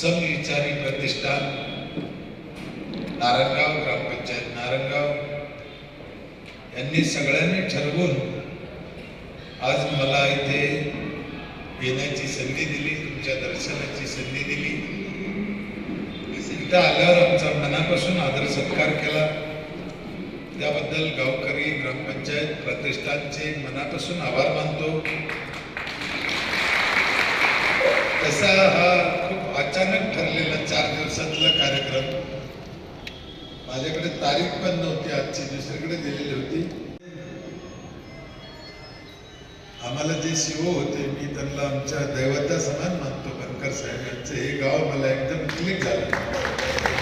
समविचारी प्रतिष्ठान नारायणगाव ग्रामपंचायत नारायणगाव यांनी सगळ्यांनी ठरवून आज मला इथे येण्याची संधी दिली, तुमच्या दर्शनाची संधी दिली। इथं आल्यावर आमचा मनापासून आदर सत्कार केला, त्याबद्दल गावकरी ग्रामपंचायत प्रतिष्ठानचे मनापासून आभार मानतो। तसा हा खूप अचानक ठरलेला 4 दिवसातला कार्यक्रम, माझ्याकडे तारीख पण नव्हती, आजची दुसरीकडे दिलेली होती। आम्हाला जे शिव होते, मी त्यांना आमच्या दैवता समान मानतो, बनकर साहेब यांचं हे गाव मला एकदम क्लिक झालं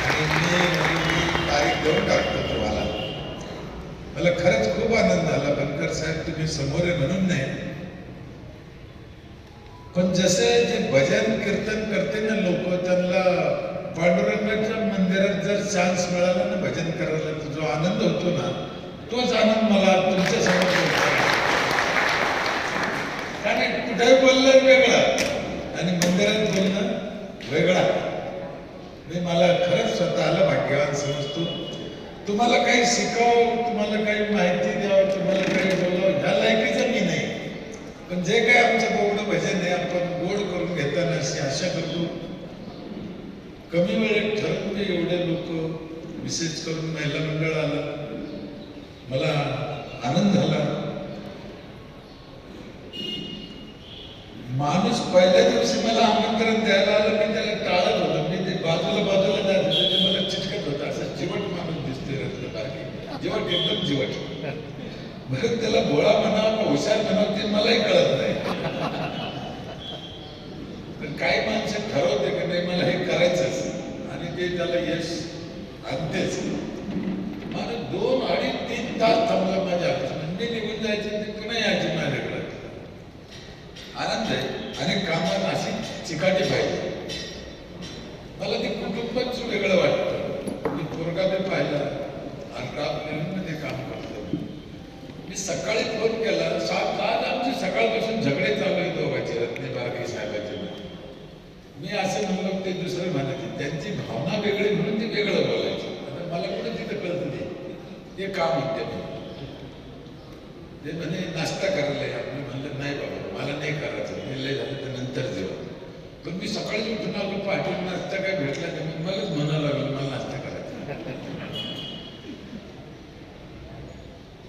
आणि मी तारीख देऊन टाकतो तुम्हाला। मला खरंच खूप आनंद झाला, बनकर साहेब तुम्ही समोर आहे म्हणून नाही, पण जसे जे भजन कीर्तन करते ना लोक, त्यांना पांडुरंगाच्या मंदिरात जर चान्स मिळाला ना भजन करायला, तर जो आनंद होतो ना, तोच आनंद मला तुमच्या समोर होतो। कारण कुठे बोललं वेगळं आणि मंदिरात बोलणं वेगळा। मी मला खरंच स्वतःला भाग्यवान समजतो। तुम्हाला काही शिकावं, तुम्हाला काही माहिती द्यावं, तुम्हाला काही बोलावं, ह्या लायकीचं मी नाही, पण जे काही आमचं बोबडं भजन आहे आपण गोड करून घेताना अशी आशा करतो। कमी वेळेत ठरवून एवढे लोक, विशेष करून महिला मंडळ आलं, मला आनंद झाला। माणूस पहिल्या दिवशी मला आमंत्रण द्यायला आलं, मी त्याला टाळत होतो, मी ते बाजूला जात होते, ते मला चिटकत होतं, असं चिवट माणूस दिसतोय रस्त्यात बारकी, चिवट एकदम चिवट। बरं त्याला भोळा म्हणावं का हुशार म्हणावं ते मलाही कळत नाही, पण काही माणसं ठरवते की नाही मला हे करायचंच आणि ते त्याला यश आणतेच। मला 2, 2.5, 3 तास थांबला माझ्या, मी निघून जायचे, ते पुन्हा यायचे माझ्याकडे। आनंद आहे आणि कामात अशी चिकाटी पाहिजे। मला ते कुटुंबच वेगळं वाटतं। मी पोरगा बी पाहिला आणि मध्ये काम करतो। मी सकाळी फोन केला, आज आमची सकाळपासून झगडे चालू आहे दोघांचे, रत्ने बारके साहेबांचे। मी असं म्हणलो, ते दुसरं म्हणायचे, त्यांची भावना वेगळी म्हणून ते वेगळं बोलायचे। आता मला कुठं तिथं कळतं नाही, ते काम होते। ते म्हणे नाश्ता करायला या, मी म्हणलं नाही बाबा मला नाही करायचं, मी लय झालं तर नंतर जेव्हा, पण मी सकाळी उठून आलो, पहाटे नाश्ता काय भेटला तर मी मलाच म्हणावं लागलं मला नाश्ता करायचा।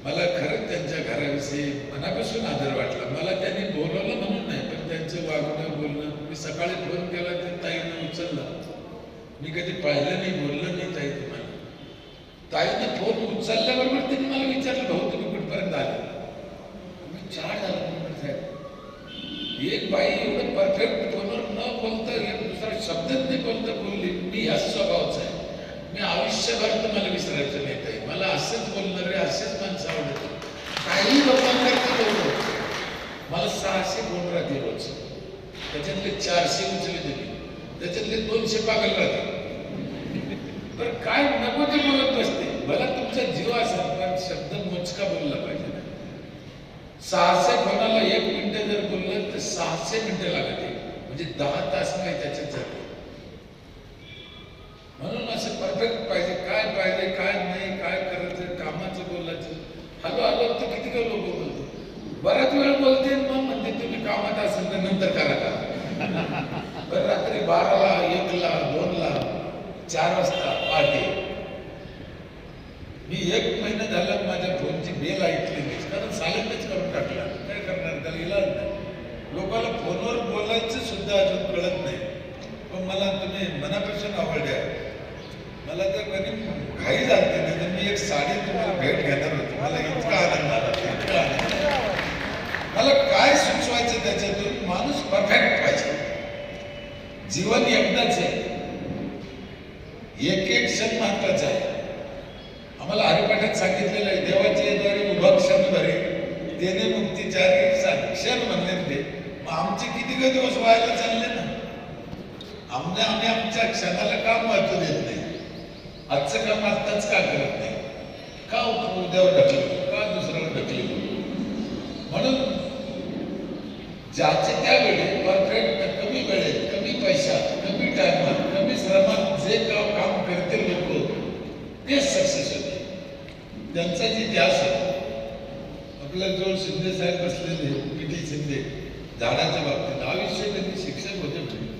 मला खरंच त्यांच्या घराविषयी मनापासून आदर वाटला। मला त्यांनी बोलवलं म्हणून नाही, पण त्यांचं वागणं बोलणं, मी सकाळी फोन केला तर ताईनं उचलला, मी कधी पाहिलं नाही, बोललं नाही ताई तुम्हाला। ताईनं फोन उचलल्याबरोबर त्यांनी मला विचारलं, भाऊ तुम्ही कुठपर्यंत आले? मी 4 झालं म्हणून साहेब, एक बाई एवढं परफेक्ट फोनवर न बोलता एक दुसरा शब्दच नाही बोलता बोलली, मी ह्याच स्वभावाचा आहे, मी आयुष्यभर तुम्हाला विसरायचं नाही ताई, मला असंच बोलणारे असेच माणसं आवडत। काही लोकांकडे बोलतो, मला 600 फोन राहते रोज, त्याच्यातले 400 उचले दिले, त्याच्यातले 200 पागल राहते। पण काय नको ते बोलत बसते, मला तुमचा जीव असेल पण शब्द मोजका बोलला पाहिजे ना। 600 फोनाला 1 मिनिट जर बोललं तर 600 मिनिटं लागते, म्हणजे 10 तास नाही त्याच्यात जाते। म्हणून असं परफेक्ट पाहिजे, काय पाहिजे काय नाही, काय करायचं, कामाचं बोलायचं। हॅलो तर किती का लोक बोलतो, बराच वेळ बोलते, मग म्हणते तुम्ही कामात असेल तर नंतर करा का। बरं रात्री 12ला 1ला 2ला 4 वाजता पहाटे, मी 1 महिना झाला माझ्या फोनची बेल ऐकली नाही, कारण सायलेंटच करून टाकला। काय करणार, त्याला इलाज नाही। लोकांना फोनवर बोलायचं सुद्धा अजून कळत नाही, पण मला तुम्ही मनापासून आवडल्या। मला तर कधी घाई झाली नाही तर मी एक साडी तुम्हाला भेट घेणार होती, मला इतका आनंद झाला, इतका आनंद। मला काय सुचवायचं त्याच्यातून, माणूस परफेक्ट पाहिजे। जीवन एकदाच आहे, एक क्षण महत्वाचा आहे। आम्हाला हरिपाठात सांगितलेलं आहे, देवाचे द्वारे उभा क्षण भरे देणे मुक्तीचारी क्षण म्हणले ते। मग आमचे किती का दिवस व्हायला चालले ना, आम्ही आमच्या क्षणाला का महत्व देत नाही, आजचं काम आत्ताच का करत नाही, का उद्यावर ढकलतो, का दुसऱ्यावर ढकलतो। म्हणून ज्याचे त्यावेळी परफेक्ट, कमी वेळेत, कमी पैशात, कमी टायमात त्यांचा जी ध्यास आहे, आपल्या जवळ शिंदे साहेब बसलेले, पी.टी. शिंदे, झाडाच्या बाबतीत आयुष्य त्यांनी शिक्षक होते म्हणजे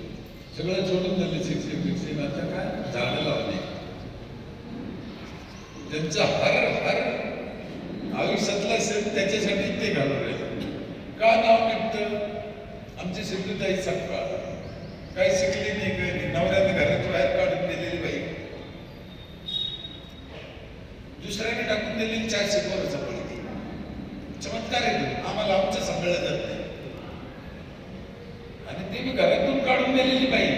सगळं सोडून झाले शिक्षक आता काय झाडं लावली. त्यांचा हर आयुष्यातला सण त्याच्यासाठी ते घालून राहिले. का नाव निघतं? आमची सिंधुताई सपकाळ काही शिकली नाही, काही नाही, नवऱ्याने घरात बाहेर काढून दिलेली बाई, दुसऱ्याने टाकून दिलेली 400 पोराचा पडली. चमत्कार आहे तो, आम्हाला आमचं सांभाळलं जात नाही. आणि ते मी घरातून काढून दिलेली बाई.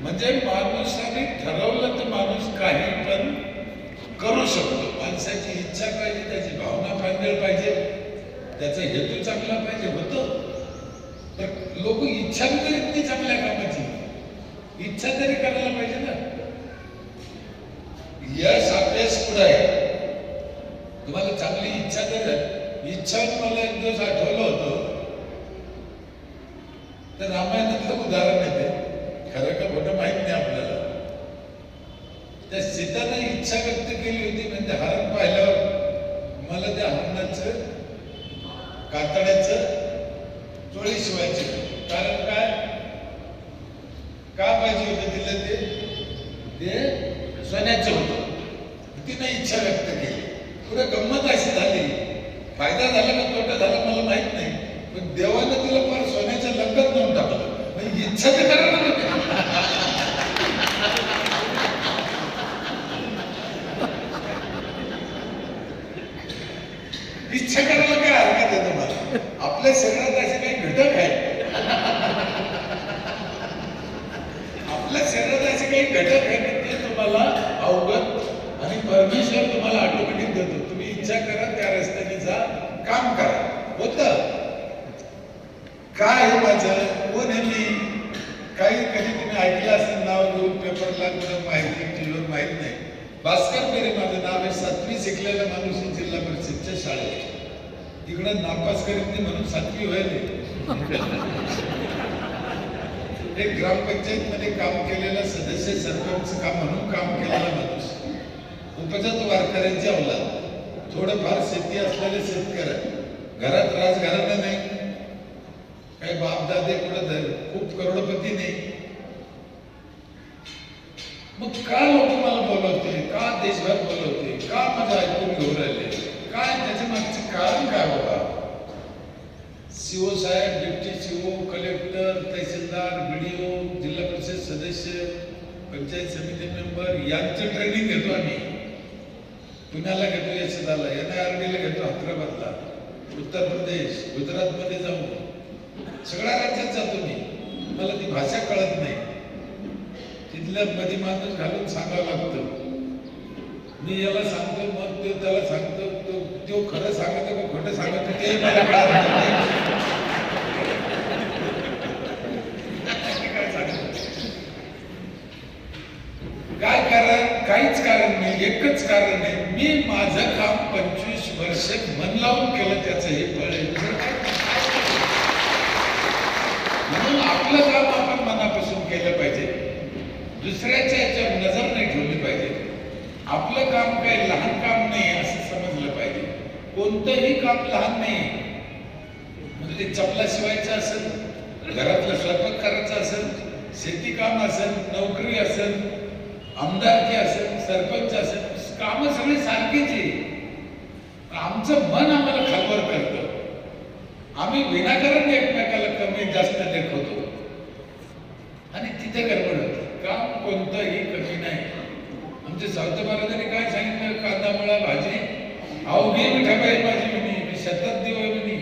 म्हणजे माणूसाने ठरवलं तर माणूस काही पण करू शकतो. माणसाची इच्छा पाहिजे, त्याची भावना पांगळ पाहिजे, त्याचा हेतू चांगला पाहिजे. होतं तर लोक इच्छा करीत नाही चांगल्या कामाची, इच्छा तरी करायला पाहिजे ना. यश अपयश पुढे आहे. तुम्हाला चांगली इच्छा तर इच्छा मला एक दिवस आठवलं होतं तर रामायणातलं उदाहरण येते, खरं का खोटं माहित नाही आपल्याला. त्या सीताने इच्छा व्यक्त केली होती म्हणजे हरण पाहिल्यावर मला त्या हरणाचं कातड्याचं चोळी शिवायची. कारण काय का पाहिजे होतं तिला? ते सोन्याचं होतं. तिने इच्छा व्यक्त केली. पुढे गंमत अशी झाली, फायदा झाला का तोटा झाला मला माहित नाही, पण देवानं तिला फार सोन्याच्या लंगत नेऊन टाकलं. म्हणजे इच्छा तर करायला नव्हती. इच्छा करायला काय हरकत आहे तुम्हाला? आपल्या शरीरात असे काही घटक आहेत, आपल्या शरीरात असे काही घटक आहेत ते तुम्हाला अवगत आणि परमेश्वर तुम्हाला ऑटोमॅटिक देतो. तुम्ही इच्छा करा, त्या रस्त्याने जा, काम करा. होतं काय आहे माझं, कोण आहे मी? काही कधी तुम्ही ऐकलं असेल नाव घेऊन पेपरला, कुठं माहिती टीव्हीवर माहित नाही. भास्कर पेरे माझं नाव आहे. 7वी शिकलेला माणूस जिल्हा परिषदच्या शाळेत. तिकडं नापास करीत नाही म्हणून 7वी व्हायले. एक ग्रामपंचायत मध्ये काम केलेला सदस्य, सरपंच काम म्हणून काम केलेला माणूस, उपजात वारकऱ्यांची अवलाद, थोडंफार शेती असलेले शेतकरी, घरात राजघराणं नाही, काही बापदादे कुठं खूप करोडपती नाही. मग का लोक मला बोलवते, का देशभर बोलवते, का माझं ऐकून घेऊन राहिले, काय त्याच्या मागचे कारण काय बाबा? सीओ साहेब, डिप्टी सीओ, कलेक्टर, तहसीलदार, BDO, जिल्हा परिषद सदस्य, पंचायत समिती मेंबर यांचं ट्रेनिंग घेतो आम्ही. पुण्याला घेतो, यशदाला, NIRDला घेतो, हैदराबादला, उत्तर प्रदेश, गुजरातमध्ये जाऊ, सगळ्या राज्यात जातो मी. मला ती भाषा कळत नाही, तिथल्या मध्ये माणूस घालून सांगावं लागतं. मी याला सांगतो, मग तो त्याला सांगतो, तो खरं सांगतो का खोटं सांगतो ते मला कळत नाही. काय कारण? काहीच कारण नाही, एकच कारण आहे, मी माझं काम 25 वर्ष मन लावून केलं, त्याचं हे फळ आहे. म्हणून आपलं काम आपण मनापासून केलं पाहिजे, दुसऱ्याच्या याच्यावर नजर नाही ठेवली पाहिजे. आपलं काम काही लहान काम नाही असं समजलं पाहिजे. कोणतंही काम लहान नाही. म्हणजे ते चपला शिवायचं असेल, घरातलं स्वयंपाक करायचं असेल, शेती काम असेल, नोकरी असेल, आमदारकी असेल, सरपंच असेल, कामं सगळी सारखीच आहे. आमचं मन आम्हाला खालवर करतं. आम्ही विनाकारण एकमेकाला कमी जास्त दाखवतो आणि तिथे गडबड होते. काम कोणतंही कमी नाही. आमचे सावते महाराजांनी काय सांगितलं? कांदा मुळा भाजी अवघी मिठाबाई माझी म्हणी, मी शेतात देऊ म्हणी.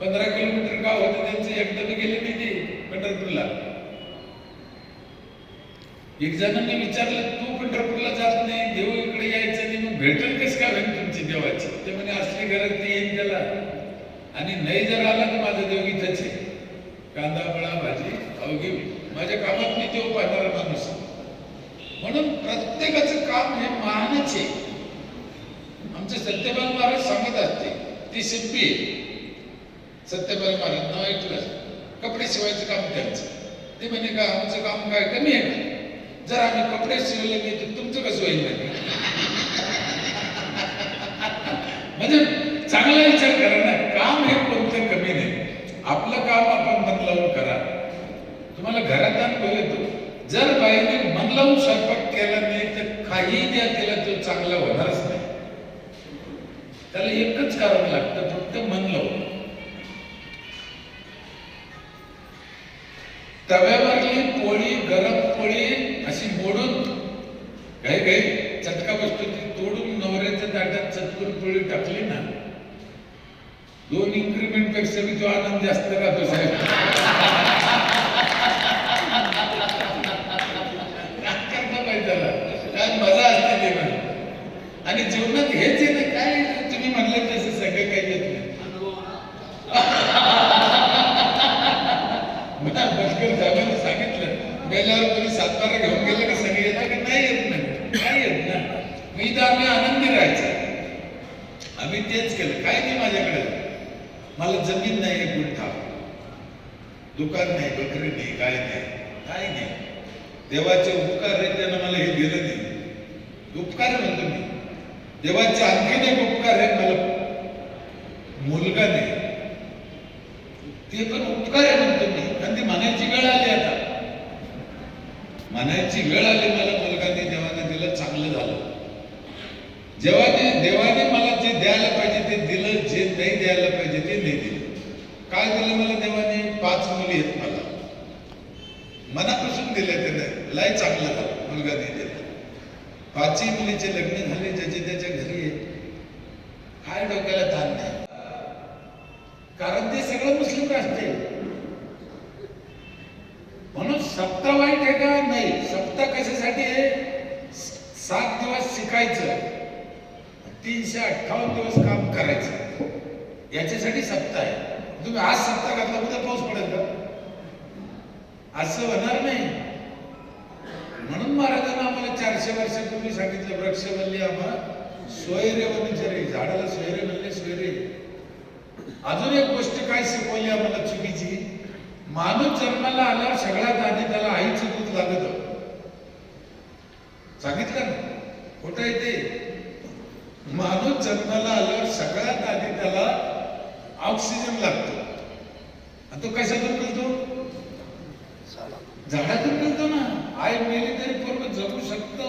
15 किलोमीटर गाव होतं त्यांचं, एकदा मी गेले नाही ते पंढरपूरला. एक जणांनी विचारलं, तू पंढरपूरला जात नाही, देव इकडे यायचं नाही, मग भेटेल कस काय होईल तुमची देवाची? ते म्हणे असली गरज ते येईन त्याला, आणि नाही जर आला तर माझं देव इथंच आहे. कांदा मुळा भाजी अवघी, माझ्या कामात मी देव पाहणारा माणूस. म्हणून प्रत्येकाचं काम हे महानच आहे. आमचे सत्यपाल महाराज सांगत असते, ती शिंपी आहे. सत्यपाल महाराज नाव ऐकलं, कपडे शिवायचं काम त्यांचं. ते म्हणे का आमचं काम काय कमी आहे का? जर आम्ही कपडे शिवले नाही तर तुमचं कसं होईल? चांगला विचार करा ना. काम हे कोणतं कमी नाही. आपलं काम आपण मन लावून करा. तुम्हाला घरात अनुभव येतो. जर बाईने मन लावून स्वयंपाक केला नाही तर काही द्या तिला तो चांगला होणारच नाही. त्याला एकच कारण लागतं, फक्त मन लावून. तव्यावरली पोळी, गरम पोळी अशी मोडून काही काही चटका बसतो ती तोडून नवऱ्याच्या ताटात चटकून पोळी टाकली ना, 2 इन्क्रीमेंट पेक्षा मी तो आनंद जास्त राहतो साहेब. करता पाहिजे त्याला, काय मजा असते जेवण. आणि जेवणात हेच येते काय तुम्ही म्हणलं तसं सगळं काही येत नाही. बसकर साहेबांनी सांगितलं गेल्यावर कोणी 7 बारा घेऊन गेलं की सगळे येतं की नाही येत नाही, काय येत ना. मी तर आम्ही आनंदी राहायचं. आम्ही तेच केलं. काय नाही माझ्याकडे, मला जमीन नाही, एक गुंठा, दुकान नाही, बकरी नाही, काय नाही, काय नाही. देवाचे उपकार आहेत, त्यानं मला हे दिलं नाही. उपकार म्हणतो मी. देवाचे आणखीन एक उपकार आहेत, मला मुलगा नाही, ते पण उपकार आहे म्हणतो मी. आणि ती म्हणायची वेळ आली, आता म्हणायची वेळ आली, मला मुलगा नाही देवाने दिलं, चांगलं झालं. जेव्हा ते देवाने मला जे द्यायला पाहिजे ते दिलं, जे नाही द्यायला पाहिजे ते नाही दिलं. काय दिलं मला देवाने? 5 मुली आहेत मला, मनापासून दिले त्याने. लय चांगलं झालं, मुलगा नाही दिला. 5ही मुलीचे लग्न झाले, ज्याचे त्याच्या घरी आहे. काय डोक्याला ताण नाही, कारण ते सगळं मुस्लिम राष्ट्र आहे. म्हणून सप्ताह वाईट आहे का? नाही. सप्ताह कशासाठी आहे? 7 दिवस शिकायचं, 358 दिवस काम करायचं, याच्यासाठी सप्ताह आहे. तुम्ही आज सप्ताह घातला, उद्या पाऊस पडेल का? असं होणार नाही. म्हणून महाराजांना आम्हाला 400 वर्षापूर्वी सांगितलं, वृक्षवल्ली आम्हा सोयरे वनिचरे, झाडाला सोयरे म्हणले, सोयरे. अजून एक गोष्ट काय शिकवली आम्हाला चुकीची? माणूस जन्माला आल्यावर सगळ्यात आधी त्याला आईचं दूध लागत. सांगितलं ना, खोटं आहे ते? माणूस जन्माला आल्यावर सगळ्यात आधी त्याला ऑक्सिजन लागतो. आणि तो कशातून मिळतो? झाडातून मिळतो ना. आई मेली तरी पूर्ण जगू शकतो,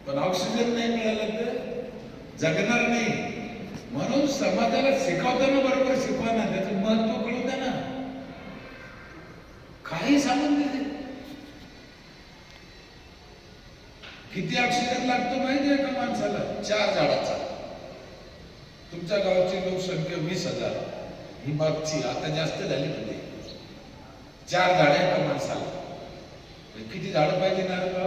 पण ऑक्सिजन नाही मिळालं तर जगणार नाही. म्हणून समाजाला शिकवताना बरोबर शिकवा ना, त्याचं महत्व कळू द्या ना. काही सांगून देते. किती ऑक्सिजन लागतो माहिती आहे का माणसाला? 4 झाडाचा. तुमच्या गावाची लोकसंख्या 20,000, ही मागची, आता जास्त झाली म्हणजे. 4 झाडं एका माणसाला. किती झाडं पाहिजे ना का?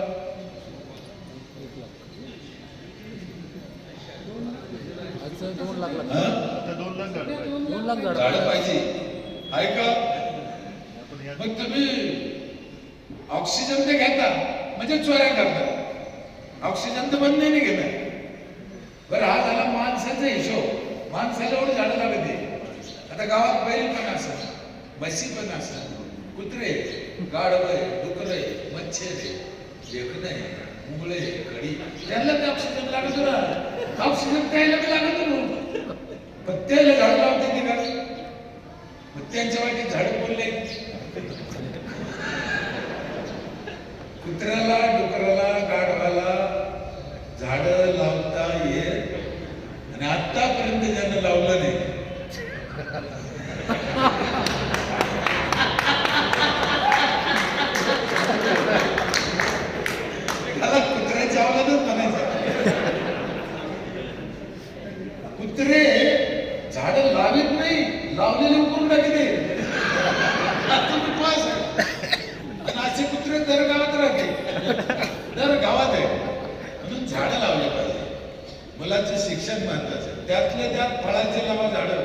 2 लाख झाडं पाहिजे, आहे का? मग तुम्ही ऑक्सिजन ते घेता म्हणजे चोऱ्या करता. ऑक्सिजन तर बंद नाही घेणार. बरं, हा झाला माणसाचा हिशोब. माणसाला एवढं झाडं लागते. आता गावात बैल पण असत, म्हशी पण असत, कुत्रे, गाढवे, डुकरे, मच्छरे, लेकरे, मुंगळे, कडी, त्यांना ते ऑक्सिजन लागत ना. ऑक्सिजन त्याला लागत ना, पण त्याला झाड लावते ते का? मग त्यांच्या वाटी झाड बोलले. कुत्र्याला, डुकराला, गाढवाला झाड लावता येत, आणि आतापर्यंत ज्यानं लावलं नाही त्याला कुत्र्याच्या अवलादच म्हणायचं. कुत्रे झाड लावित नाही, लावलेले उकरून टाकले. आणि असे कुत्रे दर गावात राहते, दर गावात आहे. म्हणून झाडं लावले पाहिजे. मुलाचं शिक्षण महत्वाचं, त्यातल्या त्यात फळाचे लावा झाडं.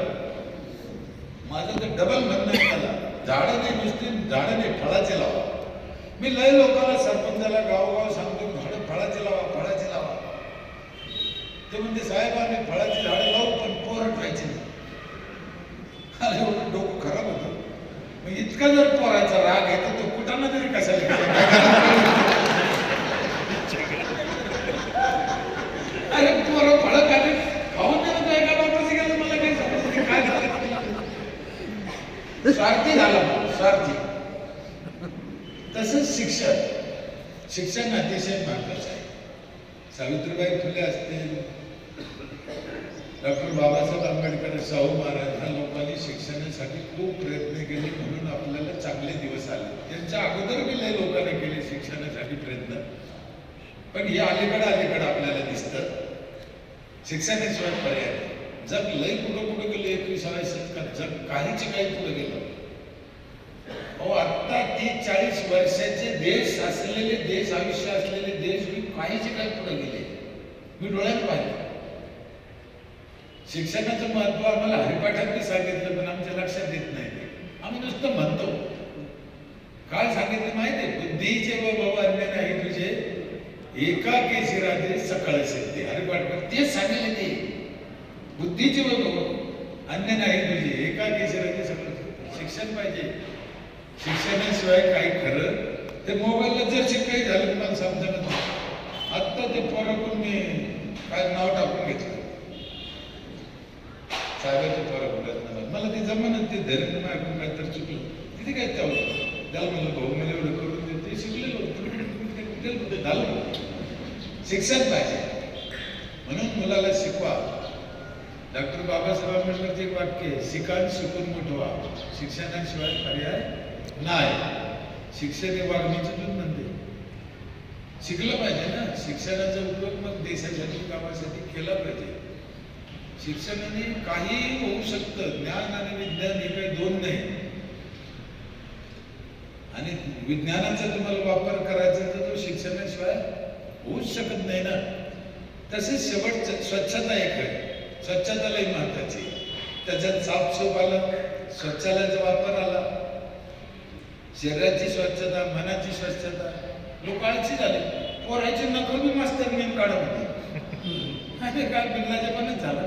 माझं तर डबल म्हणणं आहे त्याला, झाडं नाही नुसती, झाडं नाही, फळाचे लावा. मी लय लोकांना, सरपंचाला गावोगाव सांगतो, झाडं फळाचे लावा, फळाचे लावा. ते म्हणते साहेब आम्ही फळाची झाडं लावू, पण पोरं व्हायचे नाही. एवढं डोकं खराब होतं. मग इतका जर पोराचा राग येतो तो कुठाना तरी कशाला? अरे पोरं फळं खाते, खाऊन देणं काय का बापाचं शिक्षण अतिशय महत्वाचं आहे. सावित्रीबाई फुले असतील, डॉक्टर बाबासाहेब आंबेडकर, शाहू महाराज ह्या लोकांनी शिक्षणासाठी खूप प्रयत्न केले म्हणून आपल्याला चांगले दिवस आले. त्यांच्या अगोदर बी लय लोकांनी केले शिक्षणासाठी प्रयत्न, पण हे अलीकडे आपल्याला दिसतं. शिक्षणाशिवाय पर्याय नाही. जग लय कुठं गेले 21व्या शतकात, जग काहीच काही पुढे गेलं. अहो आता 30-40 वर्षाचे देश असलेले देश, आयुष्य असलेले देश मी काहीच काही पुढे गेले, मी डोळ्यात पाहिले. शिक्षणाचं महत्व आम्हाला हरिपाठात मी सांगितलं, पण आमच्या लक्षात येत नाही. आम्ही नुसतं म्हणतो. काय सांगितलं माहिती आहे? बुद्धीचे व भाऊ अन्य नाही तुझे, एका केशी राजे सकळ सिद्धी. हरिपाठ तेच सांगितले ते. बुद्धीचे व भाऊ अन्य नाही तुझे, एका केशी राजे सकळ सिद्धी. शिक्षण पाहिजे. शिक्षणाशिवाय काही खरं. ते मोबाईलला जर शिकाय झालं तुम्हाला समजत नाही. आत्ता ते पोराकडून मी काय नाव टाकून घेतलं, साहेबाचे पोरा कुठं मला ते जमानत ते धरण मागून काय तर चुकलं तिथे काय त्याला म्हणलं भाऊ मला एवढं करून देते, शिकलेलो झालं. शिक्षण पाहिजे म्हणून मुलाला शिकवा. डॉक्टर बाबासाहेब आंबेडकरचे एक वाक्य आहे, शिकान शिकून मोठवा. शिक्षणाशिवाय पर्याय नाही. शिक्षण हे वागण्याची दूध म्हणते. शिकलं पाहिजे ना. शिक्षणाचा उपयोग मग देशासाठी, कामासाठी केला पाहिजे. शिक्षणाने काही होऊ शकतं. ज्ञान आणि विज्ञान हे काही दोन नाही. आणि विज्ञानाचा तुम्हाला वापर करायचा तर तो शिक्षणाशिवाय होऊच शकत नाही ना. तसेच शेवट स्वच्छता एक आहे. स्वच्छता लई महत्वाची. त्याच्यात साफसूफ आलं, शौचालयाचा वापर आला, शरीराची स्वच्छता, मनाची स्वच्छता. लोक आळशी झाले. पोरायची नखं बी मास्तर नेम काढत होते. काय बिल्लाचे पणच झालं.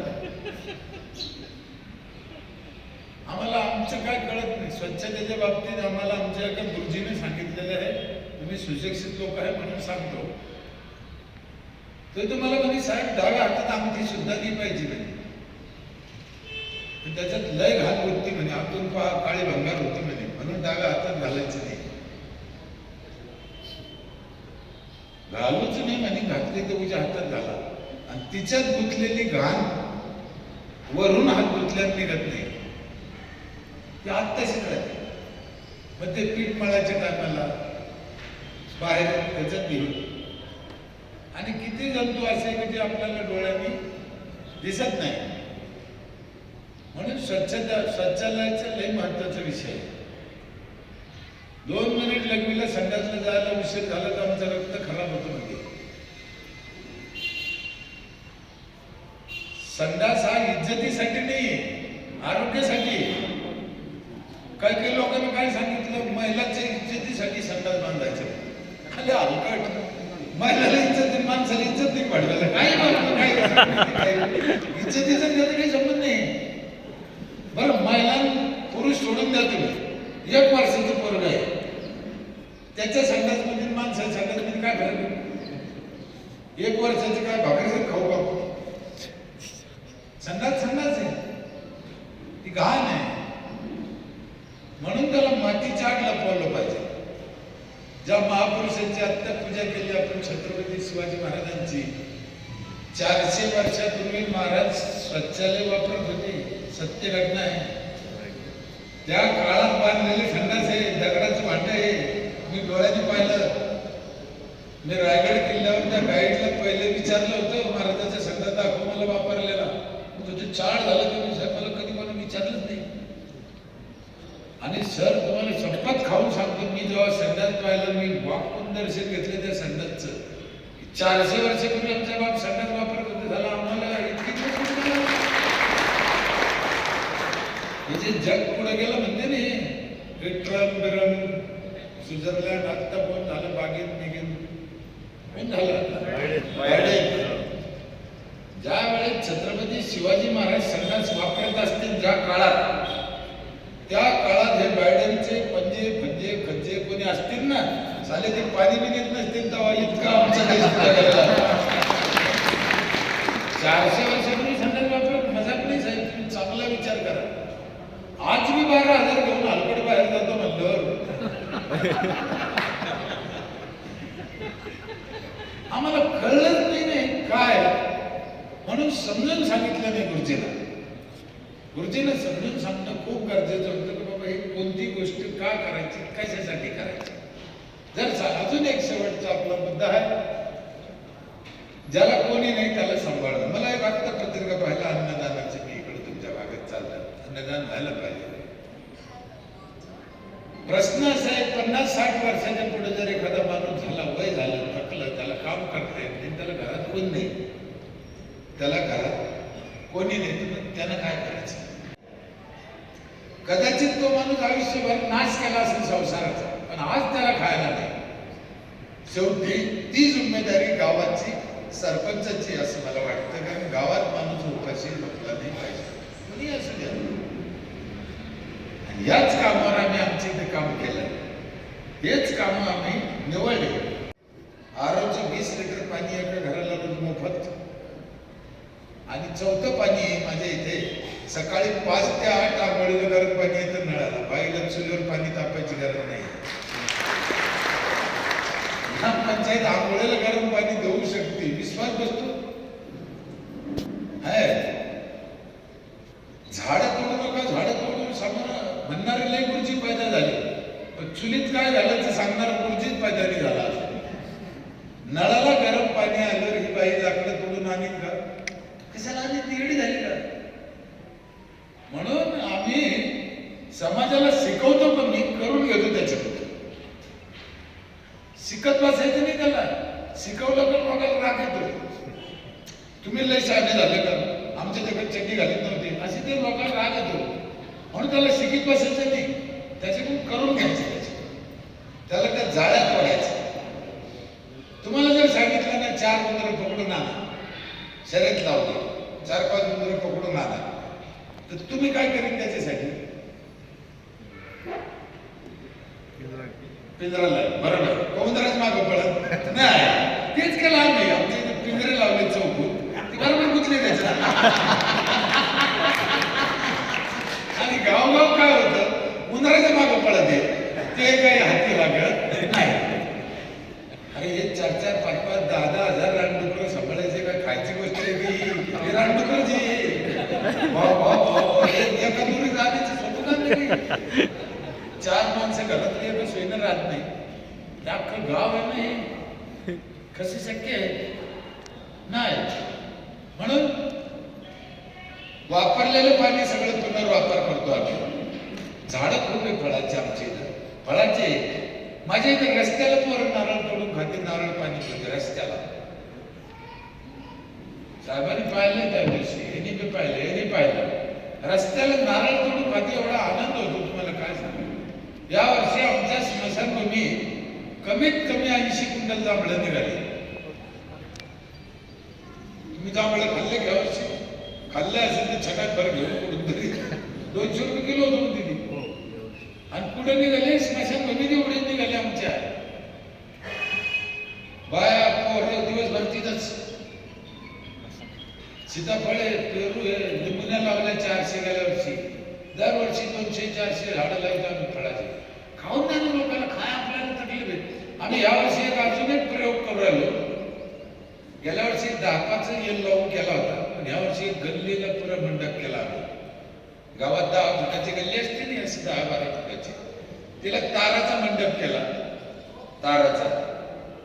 आम्हाला आमचं काय कळत नाही. स्वच्छतेच्या बाबतीत आम्हाला आमच्या एका गुरुजीने सांगितलेलं आहे, तुम्ही सुशिक्षित लोक आहे म्हणून सांगतो. तो तुम्हाला म्हणे साहेब डाव्या हातात अंगठी सुद्धा नाही पाहिजे म्हणे. त्याच्यात लय घाण वृत्ती म्हणे. आतून काळी भंगार होती म्हणे, म्हणून डाव्या हातात घालायचं नाही. घालूच नाही म्हणे. घातली तर उद्या हातात घाला. आणि तिच्यात गुंतलेली घाण वरून हात गुंतल्यात निघत नाही. ते आत तशीच राहते. मग ते पीठ मळायच्या टायमाला बाहेर त्याच्यात घेऊन. आणि किती जंतू असे की जे आपल्याला डोळ्यांनी दिसत नाही. म्हणून शौचालयाचा लय महत्वाचा विषय आहे. 2 मिनिट लघवीला संडासला जायला उशीर झाला तर आमचं रक्त खराब होतं. म्हणजे संडास हा इज्जतीसाठी नाही, आरोग्यासाठी. काही लोकांनी काय सांगितलं, महिलांच्या इज्जतीसाठी संडास बांधायचं. खाली हलकट. महिलाला इज्जत, माणसाला इज्जत नाही पाडवायला. काय इज्जतीचा त्याचा काही संबंध नाही. बरं महिला पुरुष सोडून द्या तुम्ही. 1 वर्षाचं पोरग आहे, त्याच्या संडासमध्ये माणसाच्या संडासमध्ये काय फरक आहे? 1 वर्षाचे काय भाकरी खाऊ बापू. संडास आहे, ती घाण आहे. म्हणून त्याला मातीच्या आग लपवलं पाहिजे. ज्या महापुरुषांची आत्ता पूजा केली आपण, छत्रपती शिवाजी महाराजांची, 400 वर्षापूर्वी महाराज शौचालय वापरत होते. सत्य घटना आहे. त्या काळात बांधलेले संडास आहे, दगडाचं भांड आहे. मी डोळ्याने पाहिलं. मी रायगड किल्ल्यावर त्या गाईडला पहिले विचारलं होतं, महाराजाचा संडास दाखव मला वापरलेला. तुझं चाळ झालं की साहेब मला कधी कोणी विचारलंच नाही. आणि सर तुम्हाला शपथ खाऊन सांगतो, मी जेव्हा संडास पाहिलं, मी वाकून दर्शन घेतलं त्या संडासचं. 400 वर्षापूर्वी आमच्या बाप संडास वापरत होते. झाला आम्हाला इतकी म्हणजे जग पुढे गेलं म्हणते ना. ट्रम बिरम स्वित्झर्लंड आत्ता कोण झालं, बागेत निघेन कोण झालं. ज्या वेळेस छत्रपती शिवाजी महाराज संडास वापरत असतील ज्या काळात, त्या काळात हे बायडनचे पंजे फंजे खज्जे कोणी असतील ना, साले ते पाणी निघत नसतील तेव्हा इतका आमचा देश पुढे गेला. 400 वर्षापूर्वी संडास वापरत मजाक नाही साहेब. तुम्ही चांगला विचार करा. आज मी 12,000 घेऊन हलकड बाहेर जातो म्हणल्यावर आम्हाला कळलंच नाही काय म्हणून समजून सांगितलं नाही गुरुजीला. गुरुजीला समजून सांगणं खूप गरजेचं होतं की बाबा ही कोणती गोष्ट का करायची, कशासाठी करायची. जर अजून एक शेवटचा आपला मुद्दा आहे, ज्याला कोणी नाही त्याला सांभाळणं. मला एक वृत्तपत्रिका पाहिलं अन्नदानाची, मी इकडे तुमच्या भागात चाललं, अन्नदान झालं पाहिजे. प्रश्न असा आहे, 50-60 वर्षाच्या पुढे जर एखादा माणूस झाला, वय झालं, थकलं, त्याला काम करता येत नाही, त्याला घरात कोण नाही, त्याला घरात कोणी नाही, तर त्यानं काय करायचं. कदाचित तो माणूस आयुष्यभर नाश केला असेल संसाराचा, पण आज त्याला खायला नाही. शेवटी ती जिम्मेदारी गावाची, सरपंचाची असं मला वाटतं. कारण गावात माणूस उपाशी बसला नाही पाहिजे, कोणी असू द्या. आणि याच कामावर आम्ही आमच्या इथे काम केलं, हेच काम आम्ही निवडले. आरोचं 20 लिटर पाणी एका घराला रोज मोफत, आणि 4थं पाणी माझ्या इथे सकाळी 5 ते 8 आंघोळीला गरम पाणी येतं नळाला. बाईला चुलीवर पाणी तापायची गरज नाही. पंचायत आंघोळीला गरम पाणी देऊ शकते, विश्वास बसतो. झाड तोडू नका, झाड तोडून समोर म्हणणारे लय गुरुजी पैदा झाले, पण चुलीत काय झालं ते सांगणारा गुरुजीच पैदा नाही झाला. नळाला गरम पाणी आलं, ही बाई लाकडं तोडून आणीन का, कशाला आली, ती एडी झाली का. म्हणून आम्ही समाजाला शिकवतो, पण मी करून घेतो त्याच्याबद्दल. शिकत बसायचं नाही, त्याला शिकवलं तर लोकांना राग येतो. तुम्ही लय शहाणे झाले का, आमच्या जगात चड्डी घालत नव्हती, अशी ते लोकांना राग येतो. म्हणून त्याला शिकत बसायचं नाही, त्याच्याकडून करून घ्यायचं. त्याला त्या जाळ्यात पडायचं. तुम्हाला जर सांगितलं ना 4 उंदरं पकडून आणा, शर्यत लावली, 4-5 उंदरं पकडून आणा, तर तुम्ही काय करेन त्याच्यासाठी. पिंजराला बरोबर, उंदराच मागं पडत नाही. तेच केलं आम्ही, आमच्या इथे पिंजरे लावले चौकून, ते बरोबर गुंतले त्याच्यात. आणि गावगाव काय होतं, उंदराच्या मागं पडत आहे, ते काही हाती लागत नाही. अरे हे 4-4, 5-5, 10-10 हजार रानडुकर सांभाळायचे काय खायची गोष्ट आहे की, हे रानडुकरची एका दुरी जाण्याची स्वतः नाही. 4 माणसं घरातली एका सोयीनं राहत नाही, ते अख्खं गाव आहे ना, हे कसं शक्य आहे नाही. म्हणून वापरलेलं पाणी सगळं पुनर्वापर करतो आम्ही. झाडं खूप आहे फळाची आमच्या इथं, फळाचे. माझ्या इथे रस्त्याला पोरं नारळ तोडून खाते, नारळ पाणी पिते रस्त्याला. साहेबांनी पाहिलं त्या दिवशी, यांनी बी पाहिलं, यांनी पाहिलं, रस्त्याला नारळ तोडून खाते. एवढा आनंद होतो तुम्हाला काय सांगू. या वर्षी आमच्या स्मशानभूमी कमीत कमी 80 क्विंटल जांभळं निघाली. तुम्ही जांभळं खाल्ले घ्या वर्षी, खाल्ले असेल तर छटाक भर घेऊन कुठून तरी 200 रुपये किलो होऊन दिली. आणि कुठे निघाले, स्मशानभूमी एवढे निघाले आमच्या. बाया पोरं दिवसभर तिथंच. सीताफळे, पेरू आहे, लिंबुण्या लावल्या 400 गेल्या वर्षी. दरवर्षी 200-400 झाडं लावतो आम्ही फळाचे. खाऊन नाही ना लोकांना, खाय आपल्याला तकलीफ आहे. आम्ही यावर्षी अजून एक प्रयोग करू राहिलो. गेल्या वर्षी 10-5 येल लावून केला होता, पण यावर्षी गल्लीला पुरा मंडप केला आम्ही. गावात 10 फुटाची गल्ली असते नाही, अशी 10-12 फुटाची, तिला ताराचा मंडप केला. ताराचा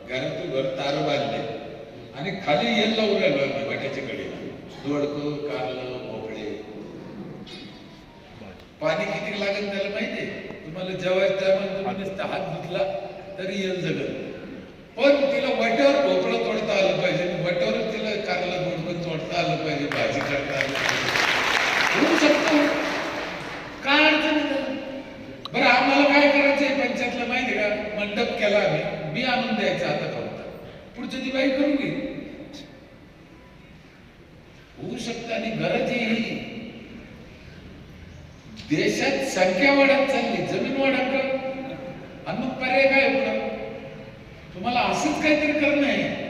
घरातून घर तार बांधले आणि खाली येल लावून राहिलो आम्ही वाट्याच्या कडेला. दोडकं, कारलं, भोपळे. पाणी किती लागेल त्याला माहितीये तुम्हाला. जेवायच्या टायमाला तुम्ही नुसता हात धुतला तरी येल जगत. पण तिला वाट्यावर भोपळं तोडता आलं पाहिजे, वाट्यावर तिला कारलं, दोडकं तोडता आलं पाहिजे, भाजी करता आलं पाहिजे. होऊ शकतो, काय अडचण आहे. बरं आम्हाला काय करायचंय पंचायतला माहिती का, मंडप केला आम्ही, बी आणून द्यायचं. आता फक्त पुढचं ती बाई करून घे. होऊ शकतं. आणि गरज ही देशात संख्या वाढत चालली, जमीन वाढत, आणि मग पर्याय काय पुढं. तुम्हाला असंच काहीतरी करणं आहे.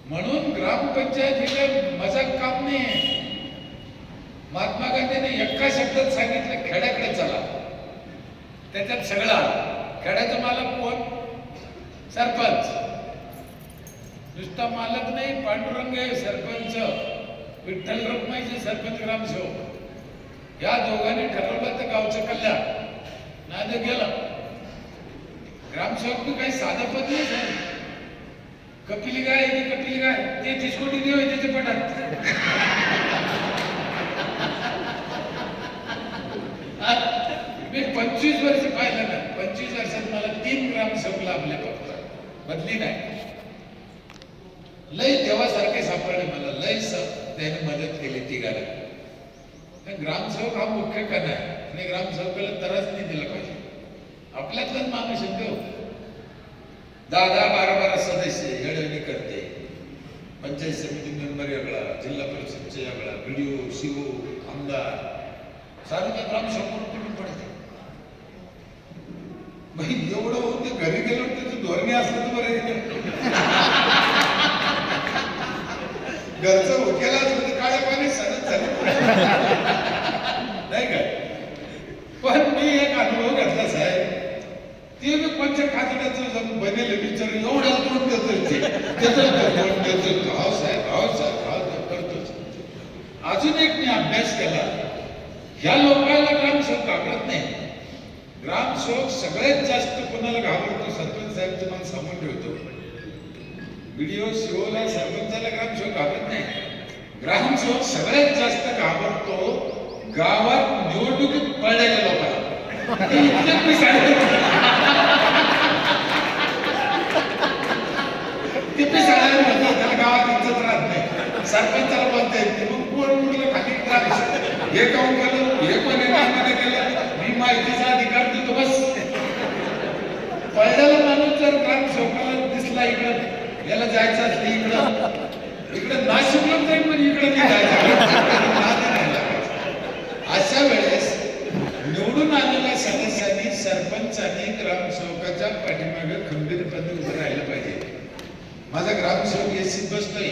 म्हणून ग्रामपंचायत हे काय मजाक काम नाही. महात्मा गांधीने एका शब्दात सांगितलं, खेड्याकडे चला, त्याच्यात सगळं आलं. खेड्याचा मालक कोण? सरपंच. नुसता मालक नाही, पांडुरंग आहे सरपंच, विठ्ठल रखुमाईचे सरपंच, ग्रामसेवक. या दोघांनी ठरवलं तर गावचं कल्याण. नाही गेलं. ग्रामसेवक काही साधा पद नाही साहेब. कपिली गाय ती कपिली गाय, ते 30 कोटी देव आहे त्याच्या पटात. मी 25 वर्ष पाहिलं ना, 25 वर्षात मला 3 ग्रामसेवक लाभले फक्त, बदली नाही. लय देवासारखे सापडले मला, लय त्याने मदत केली तिघाला. ग्रामसेवक हा मुख्य कण आहे आणि ग्रामसेवकाला त्रास नाही दिला पाहिजे. आपल्यातलाच माणूस येतो. 10-12 सदस्य येडवणी करते. पंचायत समिती मेंबर वेगळा, जिल्हा परिषदचे वेगळा, BDO, CO, आमदार, सारख्या ग्रामसेवकावर पडून पडते. भाई एवढं होते, घरी गेलो त्याचं धोरणे असलं तर बरं. घरचं भुकेला असलं तर काळ्या पाणी सणत झालं नाही काय. पण मी एक अनुभव घेतला साहेब, ते मी कोणत्या खात्याचं बनेल विचार एवढ्या तोंड देतो गाव साहेब करतोच. अजून एक मी अभ्यास केला, ह्या लोकांना ग्रामसेवक घाबरत नाही. ग्रामसेवक सगळ्यात जास्त कोणाला घाबरतो? सरपंच साहेब तुम्हाला सांगून ठेवतो. BDO, CO ला, सरपंचाला ग्रामसेवक घाबरत नाही. ग्रामसेवक सगळ्यात जास्त घाबरतो गावात निवडणुकीत पडलेल्या लोकांना. ते पिसाळ्याला म्हणतात, त्याला गावात इज्जत राहत नाही. सरपंचाला बोलता येत नाही. मग कोण मुलं खाली हे काऊन केलं, हे कोणी कामाने केलं, मी माहितीचा अधिकार देतो बस. पडलेला माणूस जर ग्रामसेवकाला दिसला इकडं, याला जायचं असतं इकडं नाशिकला जाईल, पण इकडं नाही जायचं. अशा वेळेस निवडून आलेल्या सदस्यांनी, सरपंचांनी ग्रामसेवकाच्या पाठीमागे खंबीरपणे उभं राहिलं पाहिजे. माझा ग्रामसेवक एसीत बसतोय,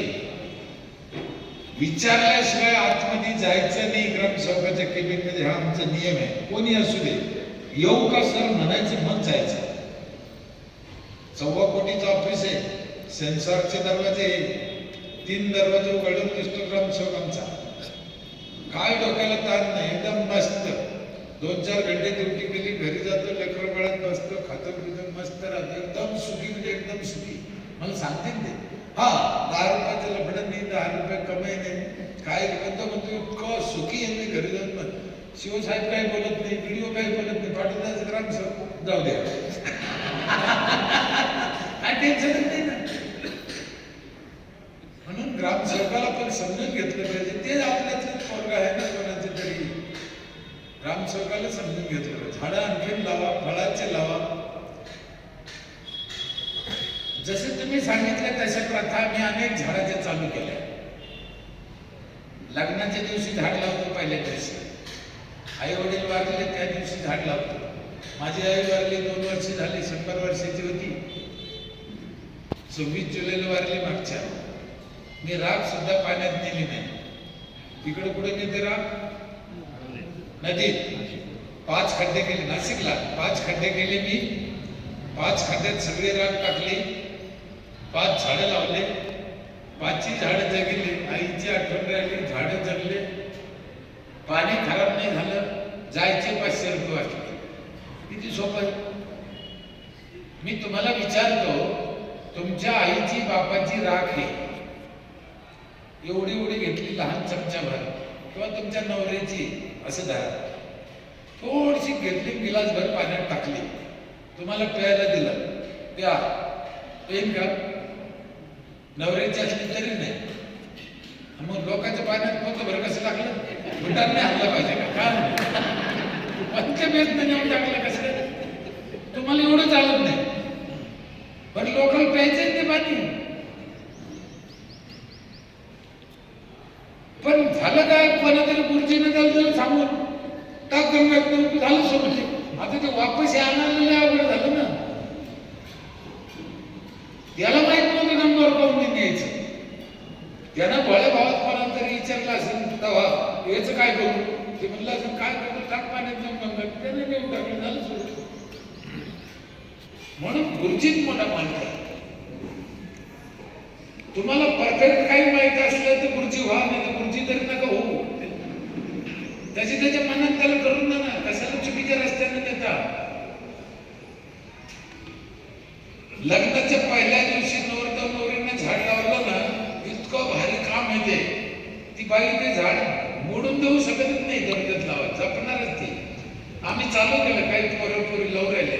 विचारल्याशिवाय आतमध्ये जायचं नाही. ग्रामसेवकाच्या केबिन मध्ये हा आमचा नियम आहे. कोणी असू दे, येऊ का सर म्हणायचं, मग जायचं. 1.25 कोटीचं ऑफिस आहे, सेन्सॉरचे दरवाजे, 3 दरवाजे उघडून दिसतो ग्रामसेवक आमचा. काय डोक्याला ताण नाही, एकदम मस्त. 2-4 घंटे ड्युटी केली, घरी जातो, लेकरं बाळात बसतो, खातो पितो, मस्त राहतो, एकदम सुखी, म्हणजे एकदम सुखी. मला सांगते ते, हा 10 रुपयाचं लफडं नाही, 10 रुपये कमाई नाही, काय म्हणतो इतकं सुखी आहे. मी घरी जाऊन पण शिवसाहेब काही बोलत नाही, BDO काही बोलत नाही, पाटील ग्रामसेवक जाऊ द्या, काय टेन्शन नाही ना. म्हणून ग्रामसेवकाला पण समजून घेतलं पाहिजे. ते आपल्याच पोरगा आहे ना कोणाचे तरी, ग्रामसेवकाला समजून घेतलं पाहिजे. झाडं आणखीन लावा, फळाचे लावा. जसे तुम्ही सांगितलं तशा प्रथा मी अनेक झाडाच्या चालू केल्या. लग्नाच्या दिवशी झाड लावतो, पहिल्या दिवशी आई वडील वारले त्या दिवशी झाड लावतो. माझी आई वारली 2 वर्ष झाली, 100 वर्षाची होती. 26 जुलैला वारली मागच्या. मी राख सुद्धा पाण्यात नेली नाही. तिकडे कुठे नेते राख? नदीत. 5 खड्डे केले नाशिकला, 5 खड्डे केले मी. 5 खड्ड्यात सगळे राख टाकली, 5 झाडं लावले, 5ची झाडं जगली. आईची आठवण राहिली, झाडं जगले, पाणी खराब नाही झालं, जायचे 500 रुपये वाचले. किती सोपं. मी तुम्हाला विचारतो, तुमच्या आईची बापाची राख आहे, एवढी एवढी घेतली, लहान चमचाभर, किंवा तुमच्या नवऱ्याची असं धरा, थोडीशी घेतली, गिलासभर पाण्यात टाकली, तुम्हाला प्यायला दिलं, प्या, पेन का? नवऱ्याची असली तरी नाही. मग लोकांच्या पाण्यात पोतभर कसं टाकलं? बुटाने आणलं पाहिजे का? पंचमेत नेऊन टाकलं कसं? तुम्हाला एवढं चालत नाही, पण लोकल प्यायचे ते पाणी. पण झालं काय, कोणातरी गुरुजीने त्याला सांगून टाक गंगात, झालं सोबत. आता ते वापस आणायला अवघड झालं ना. त्याला माहित नव्हतं नंबर कोण द्यायचं. त्यानं भोळ्या भावात कोणाला तरी विचारलं असेल तेव्हा, याचं काय करू? ते म्हणलं असेल काय करू, टाक पाण्यात जाऊन गंगात. त्याने नेऊन टाकलं, झालं सोडून. म्हणून गुरुजीत मोठा मान करा. तुम्हाला परफेक्ट काही माहित असलं तर गुरुजी व्हा, नाही तर गुरुजी तरी नका होऊ. त्याच्या मनात त्याला करून द्या ना, कशाला चुकीच्या रस्त्याने नेता. लग्नाच्या पहिल्या दिवशी नवरदेव नवरीने झाड लावलं ना, इतकं भारी काम आहे ते. ती बाई ते झाड मोडून देऊ शकतच नाही, दर्जात लावा जपणारच ती. आम्ही चालू केलं, काही पोरी लावून राहिले.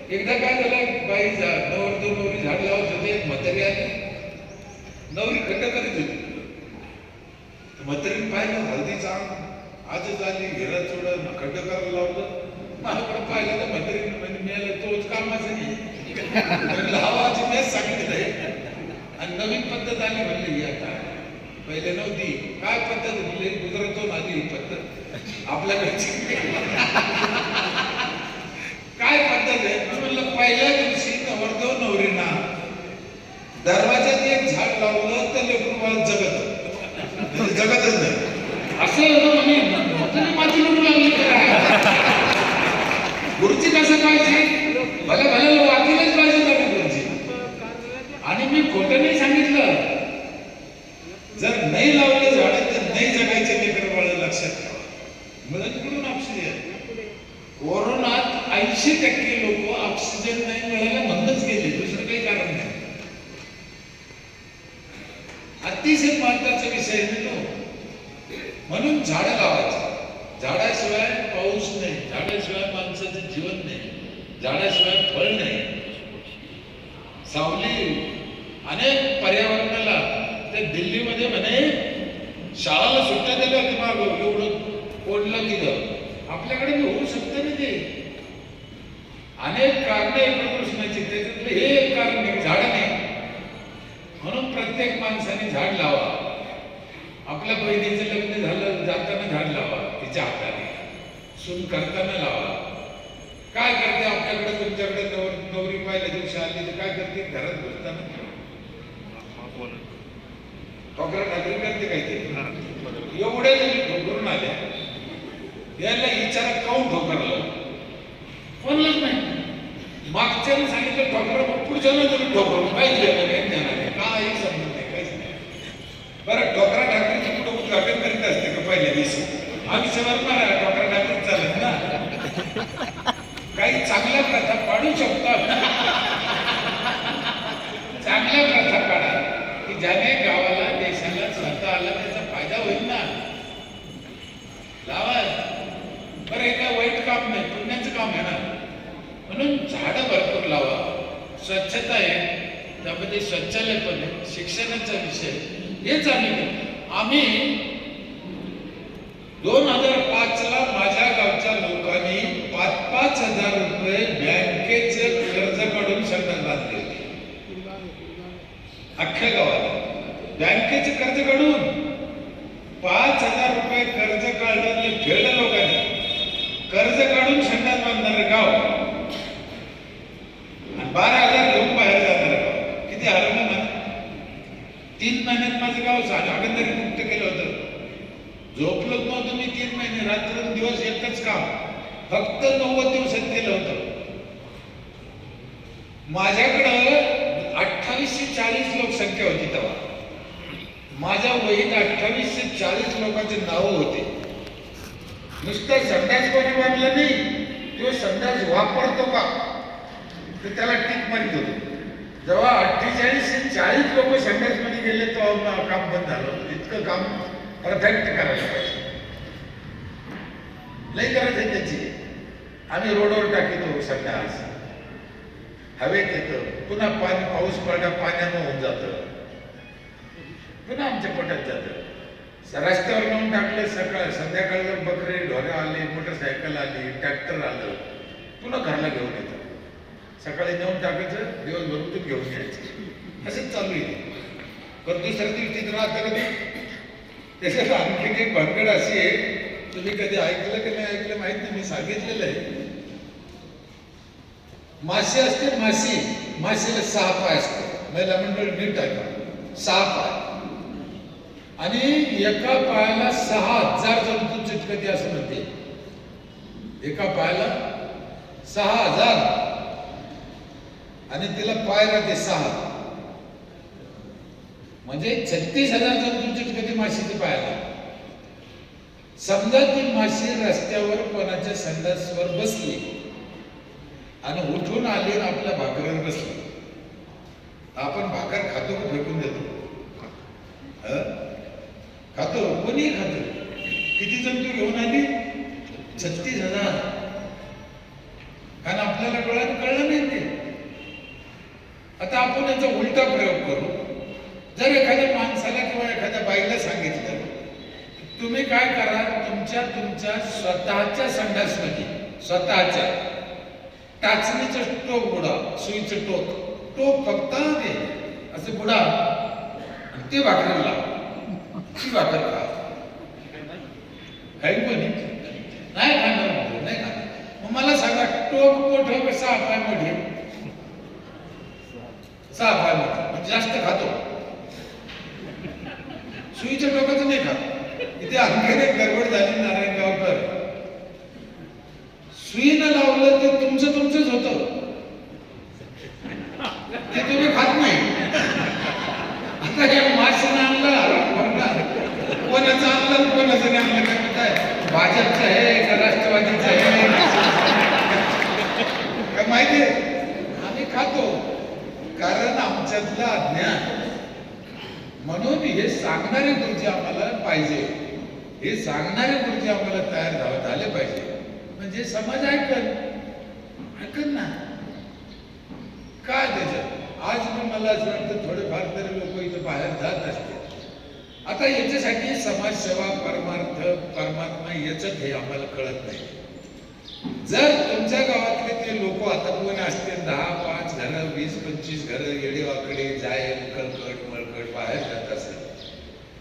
एकदा काय झालं, बाई नवरदेव नवरी झाड लावत होते, म्हातारी आली, नवरी खड्ड करीत होती. म्हातारीने पाहिलं, हळदीचा आजच आली, घेरा चोडं खड्ड करायला लावलं. माझ्याकडे पाहिलं तर म्हातारीने म्हणजे मिळालं, तोच कामाचं नाही. लावाची मेस सांगितलंय. आणि नवीन पद्धत आली म्हणली, आता पहिले नव्हती. काय पद्धत म्हणली, गुजरातून आली ही पद्धत आपल्याकडची. काय पद्धत आहे म्हणलं, पहिल्या दिवशी नवरदेव नवरींना दरवाजात एक झाड लावलं तर लेकरू बाळ जगतच नाही. असं म्हणे माती लुटू लागली. गुरुजी कसं पाहिजे, भले वाचीलच पाहिजे तुम्ही गुरुजी. आणि मी खोटं नाही सांगितलं. जर नाही लावलं झाड तर नाही जगायचे लेकर बाळ, लक्षात ठेवा. म्हणून कुठून ऑक्सिजन, कोरोनात 80% लोक ऑक्सिजन नाही मिळायला म्हणूनच गेले, दुसरं काही कारण नाही. अतिशय महत्वाचा विषय आहे तो. म्हणून झाडं लावायचं. झाडाशिवाय पाऊस नाही, झाडाशिवाय माणसाचं जीवन नाही, झाडाशिवाय फळ नाही, सावली. अनेक पर्यावरणाला ते दिल्लीमध्ये म्हणे शाळाला सुट्ट्या दिल्या होती, माग एवढं ओढलं गेलं. आपल्याकडे होऊ शकतं ना ते. अनेक कारणे प्रदूषणाची, त्याच्यातलं हे एक कारण नाही, झाडं नाही. म्हणून प्रत्येक माणसाने झाड लावा. आपल्या बहिणीचं लग्न झालं, जाताना झाड लावा तिच्या हाताने, सून करताना लावा. काय करते आपल्याकडे, तुमच्याकडे नवरी पहिल्या दिवशी आली तर काय करते, घरात बसताना टोकरा ठाकरी करते काय ते. एवढ्या जणी ठोकरून आल्या, याला विचारा काऊन ठोकरला, म्हणलंच नाही. मागच्याने सांगितलं ठोकरा, मग पुढच्याला जरी ठोकरून पाहिजे काही समजत नाही, काहीच नाही. बरं, ठोकरा ठाकरीचं पुढे उद्घाटन करीत असते का पहिल्या दिवशी, आयुष्यभर मला ठोकरा ठाकरी चालत ना. काही चांगल्या प्रथा पाडू शकतात, चांगल्या प्रथा काढा की ज्याने गावाला, देशाला, स्वतःला त्याचा फायदा होईल ना. लावा. बरं, हे काय वाईट काम नाही, पुण्याचं काम आहे ना. म्हणून झाडं भरपूर लावा. स्वच्छता आहे, त्यामध्ये शौचालय पण आहे, शिक्षणाचा विषय. हेच आम्ही 2005ला माझ्या गावच्या लोकांनी 5,000 रुपये बँकेचे कर्ज काढून संडास बांधले होते. अख्ख्या गावाला बँकेचे कर्ज काढून 5,000 रुपये कर्ज काढून फेडलं लोकांनी. कर्ज काढून संडास बांधणारं गाव आणि 12,000 घेऊन बाहेर जाणारं गाव. किती हरवलं ना. 3 महिन्यात माझं गाव अगंदरी मुक्त केलं होतं. झोपलोच नव्हतं मी 3 महिने, रात्रंदिवस एकच काम, फक्त 90 दिवसात केलं होतं. माझ्याकडं 2840 लोकसंख्या होती तेव्हा. माझ्या वहीत 2840 लोकांचे नाव होते. नुसतं संडास कोणी बांधलं नाही, तो संडास वापरतो का तर त्याला टीक मारित होतो. जेव्हा 4840 लोक संडास मध्ये गेले तेव्हा काम बंद झालं. इतकं काम परफेक्ट करायला पाहिजे, लई गरज आहे त्याची. आम्ही रोडवर टाकीतो संडास, हवेत येतं, पुन्हा पाऊस पडला पाण्यानं होऊन जातं, पुन्हा आमच्या पोटात जातं. रस्त्यावर नेऊन टाकलं, संध्याकाळी बकरे ढोरे आले, मोटरसायकल आली, ट्रॅक्टर आलं, पुन्हा घरला घेऊन येतं. सकाळी नेऊन टाकायचं, दिवसभर उठून घेऊन यायचं. असंच चालू आहे. पण दुसऱ्या दिवशी राहतं कधी. त्याच्यात आणखी एक भानगड अशी आहे, तुम्ही कधी ऐकलं की नाही ऐकलं माहित नाही, मी सांगितलेलं आहे. मासे असते, मासेला 6 पाय असते. महिला मंडळ नीट आहे, 6 पाय. आणि एका पायाला 6,000 जंतू चिटकते असं म्हणते. एका पायाला 6,000. आणि तिला पाय राहते 6. म्हणजे 36,000 जंतूंची कधी माशीचे पायाला. समजा ती माशी रस्त्यावर कोणाच्या संडासवर बसली आणि उठून आली आणि आपल्या भाकरीवर बसली, आपण भाकर खातो का फेकून देतो? खातो, कोणी खातो. किती जंतू घेऊन आली? 36,000. कारण आपल्याला कळलं नाही ते. आता आपण याचा उलटा प्रयोग करू. जर एखाद्या माणसाला किंवा एखाद्या बाईला सांगितलं तुम्ही काय करा, तुमच्या स्वतःच्या संडासमध्ये स्वतःच्या टाचणीचं टोक बुडा, सुईचं टोक फक्त ते असं बुडा आणि ते भाकरीला लावा, ती भाकर खा. काही कोणी नाही खाणार म्हणतो, नाही खाणार. मग मला सांगा, टोक मोठं 6 पाय मोठे, 6 पाय मोठे म्हणजे जास्त खातो. सुईच्या टोकाचं नाही खात. इथे आणखीन एक गडबड झाली नारायणगावकर. सुईनं लावलं ते तुमचंच होतं, ते तुम्ही खात नाही. आता या माशानं आणलं, कोणाचं आणलं कोणाचं नाही आणलं काय भाजपचं आहे का राष्ट्रवादीचं आहे काय माहितीये. आम्ही खातो कारण आमच्यातलं अज्ञान. म्हणून हे सांगणारे गुरुजी आम्हाला पाहिजे, हे सांगणारे गुरुजी आम्हाला तयार झाले पाहिजे. म्हणजे समाज ऐकन ना. काय त्याच्यात आज पण मला असं वाटतं थोडेफार तरी लोक इथं बाहेर जात असते. आता याच्यासाठी समाजसेवा, परमार्थ, परमात्मा याचं हे आम्हाला कळत नाही. जर तुमच्या गावातले ते लोक आता कोण असते 10-5 घरं, 20-25 घरं येडेवाकडे जायल कळकट मळकट बाहेर जात असेल,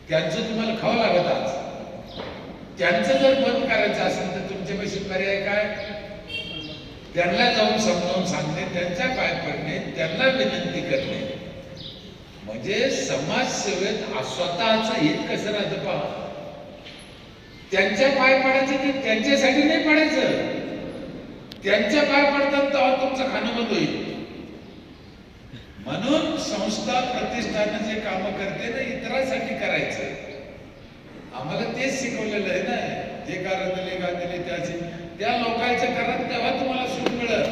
त्यांचं तुम्हाला खावं लागत. आज त्यांचं जर बंद करायचं असेल तर तुमच्यापाशी पर्याय काय? त्यांना जाऊन समजावून सांगणे, त्यांच्या पाय पडणे, त्यांना विनंती करणे. म्हणजे समाजसेवेत स्वतःचं हित कसं राहतं पहा. त्यांच्या पाय पडायचं ते त्यांच्यासाठी नाही पडायचं. त्यांच्या पाय पडतात तेव्हा तुमचं खाणं बंद होईल. म्हणून संस्था प्रतिष्ठानं जे काम करते ना, इतरांसाठी करायचं. आम्हाला तेच शिकवलेलं आहे ना. जे कारण दिले गादिले त्याचे त्या लोकांच्या घरात तेव्हा तुम्हाला सुख मिळत.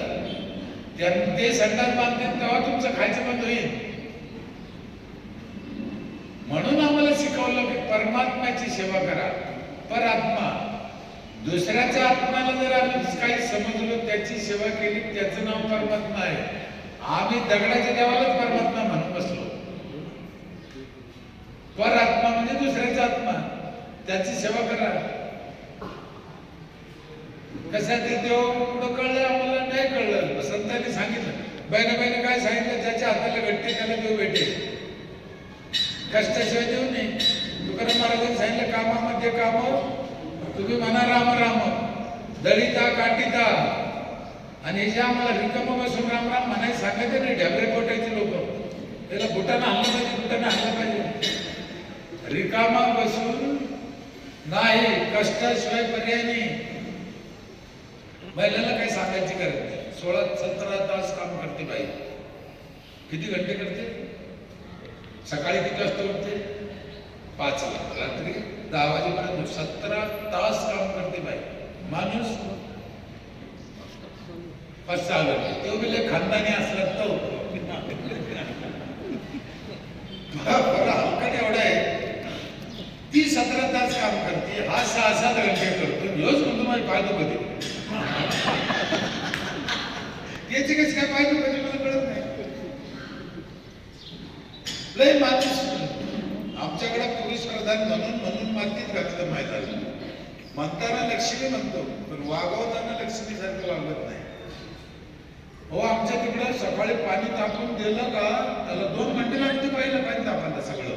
ते संडास बांधतील तेव्हा तुमचं खायचं बंद होईल. म्हणून आम्हाला शिकवलं की परमात्म्याची सेवा करा. परात्मा, दुसऱ्याच्या आत्म्याला जर आम्ही काही समजलो, त्याची सेवा केली, त्याचं नाव परमात्मा आहे. आम्ही दगडाच्या देवालाच परमात्मा म्हणून बसलो. परात्मा म्हणजे दुसऱ्याचा आत्मा, त्याची सेवा करा. कसं ते देव पुढं कळलं आम्हाला नाही कळलं. संतांनी सांगितलं, बाईनं काय सांगितलं, ज्याच्या हाताला भेटते त्याला देव भेटेल, कष्टाशिवाय देऊ नये. तुकाराम महाराजांनी सांगितलं, कामामध्ये काम तुम्ही म्हणा राम राम, दळीता काटिता. आणि हे जे आम्हाला रिकामा बसून राम राम म्हणायचं सांगायचे नाही, ढेबरे पोटायचे लोक, त्याला बुटानं आणलं पाहिजे, बुटानं आणलं पाहिजे. रिकामा बसून नाही, कष्टाशिवाय पर्याय नाही. महिलांना काही सांगायची गरज नाही. 16-17 तास काम करते बाई. किती घंटे करते? सकाळी किती वाजता उठते? 5 ला, रात्री 10 वाजेपर्यंत 17 तास काम करते बाई. माणूस 5-6 घंटे. तो गेले खानदानी असला तो हलकट एवढा आहे. ती 17 तास काम करते, हा 6-7 घंटे करतो. रोज म्हणतो माझी फायदा कधी याची कशी काय फायदा कधी मला कळत नाही. लय माणूस आमच्याकडे पुरुष प्रधान म्हणून मातीत घातलं मैदान. म्हणताना लक्ष्मी म्हणतो, पण वागवताना लक्ष्मीसारखं वागत नाही. हो, आमच्या तिकडं सकाळी पाणी तापून दिलं का त्याला 2 घंटे लागते पाहिलं पाणी तापायला. सगळं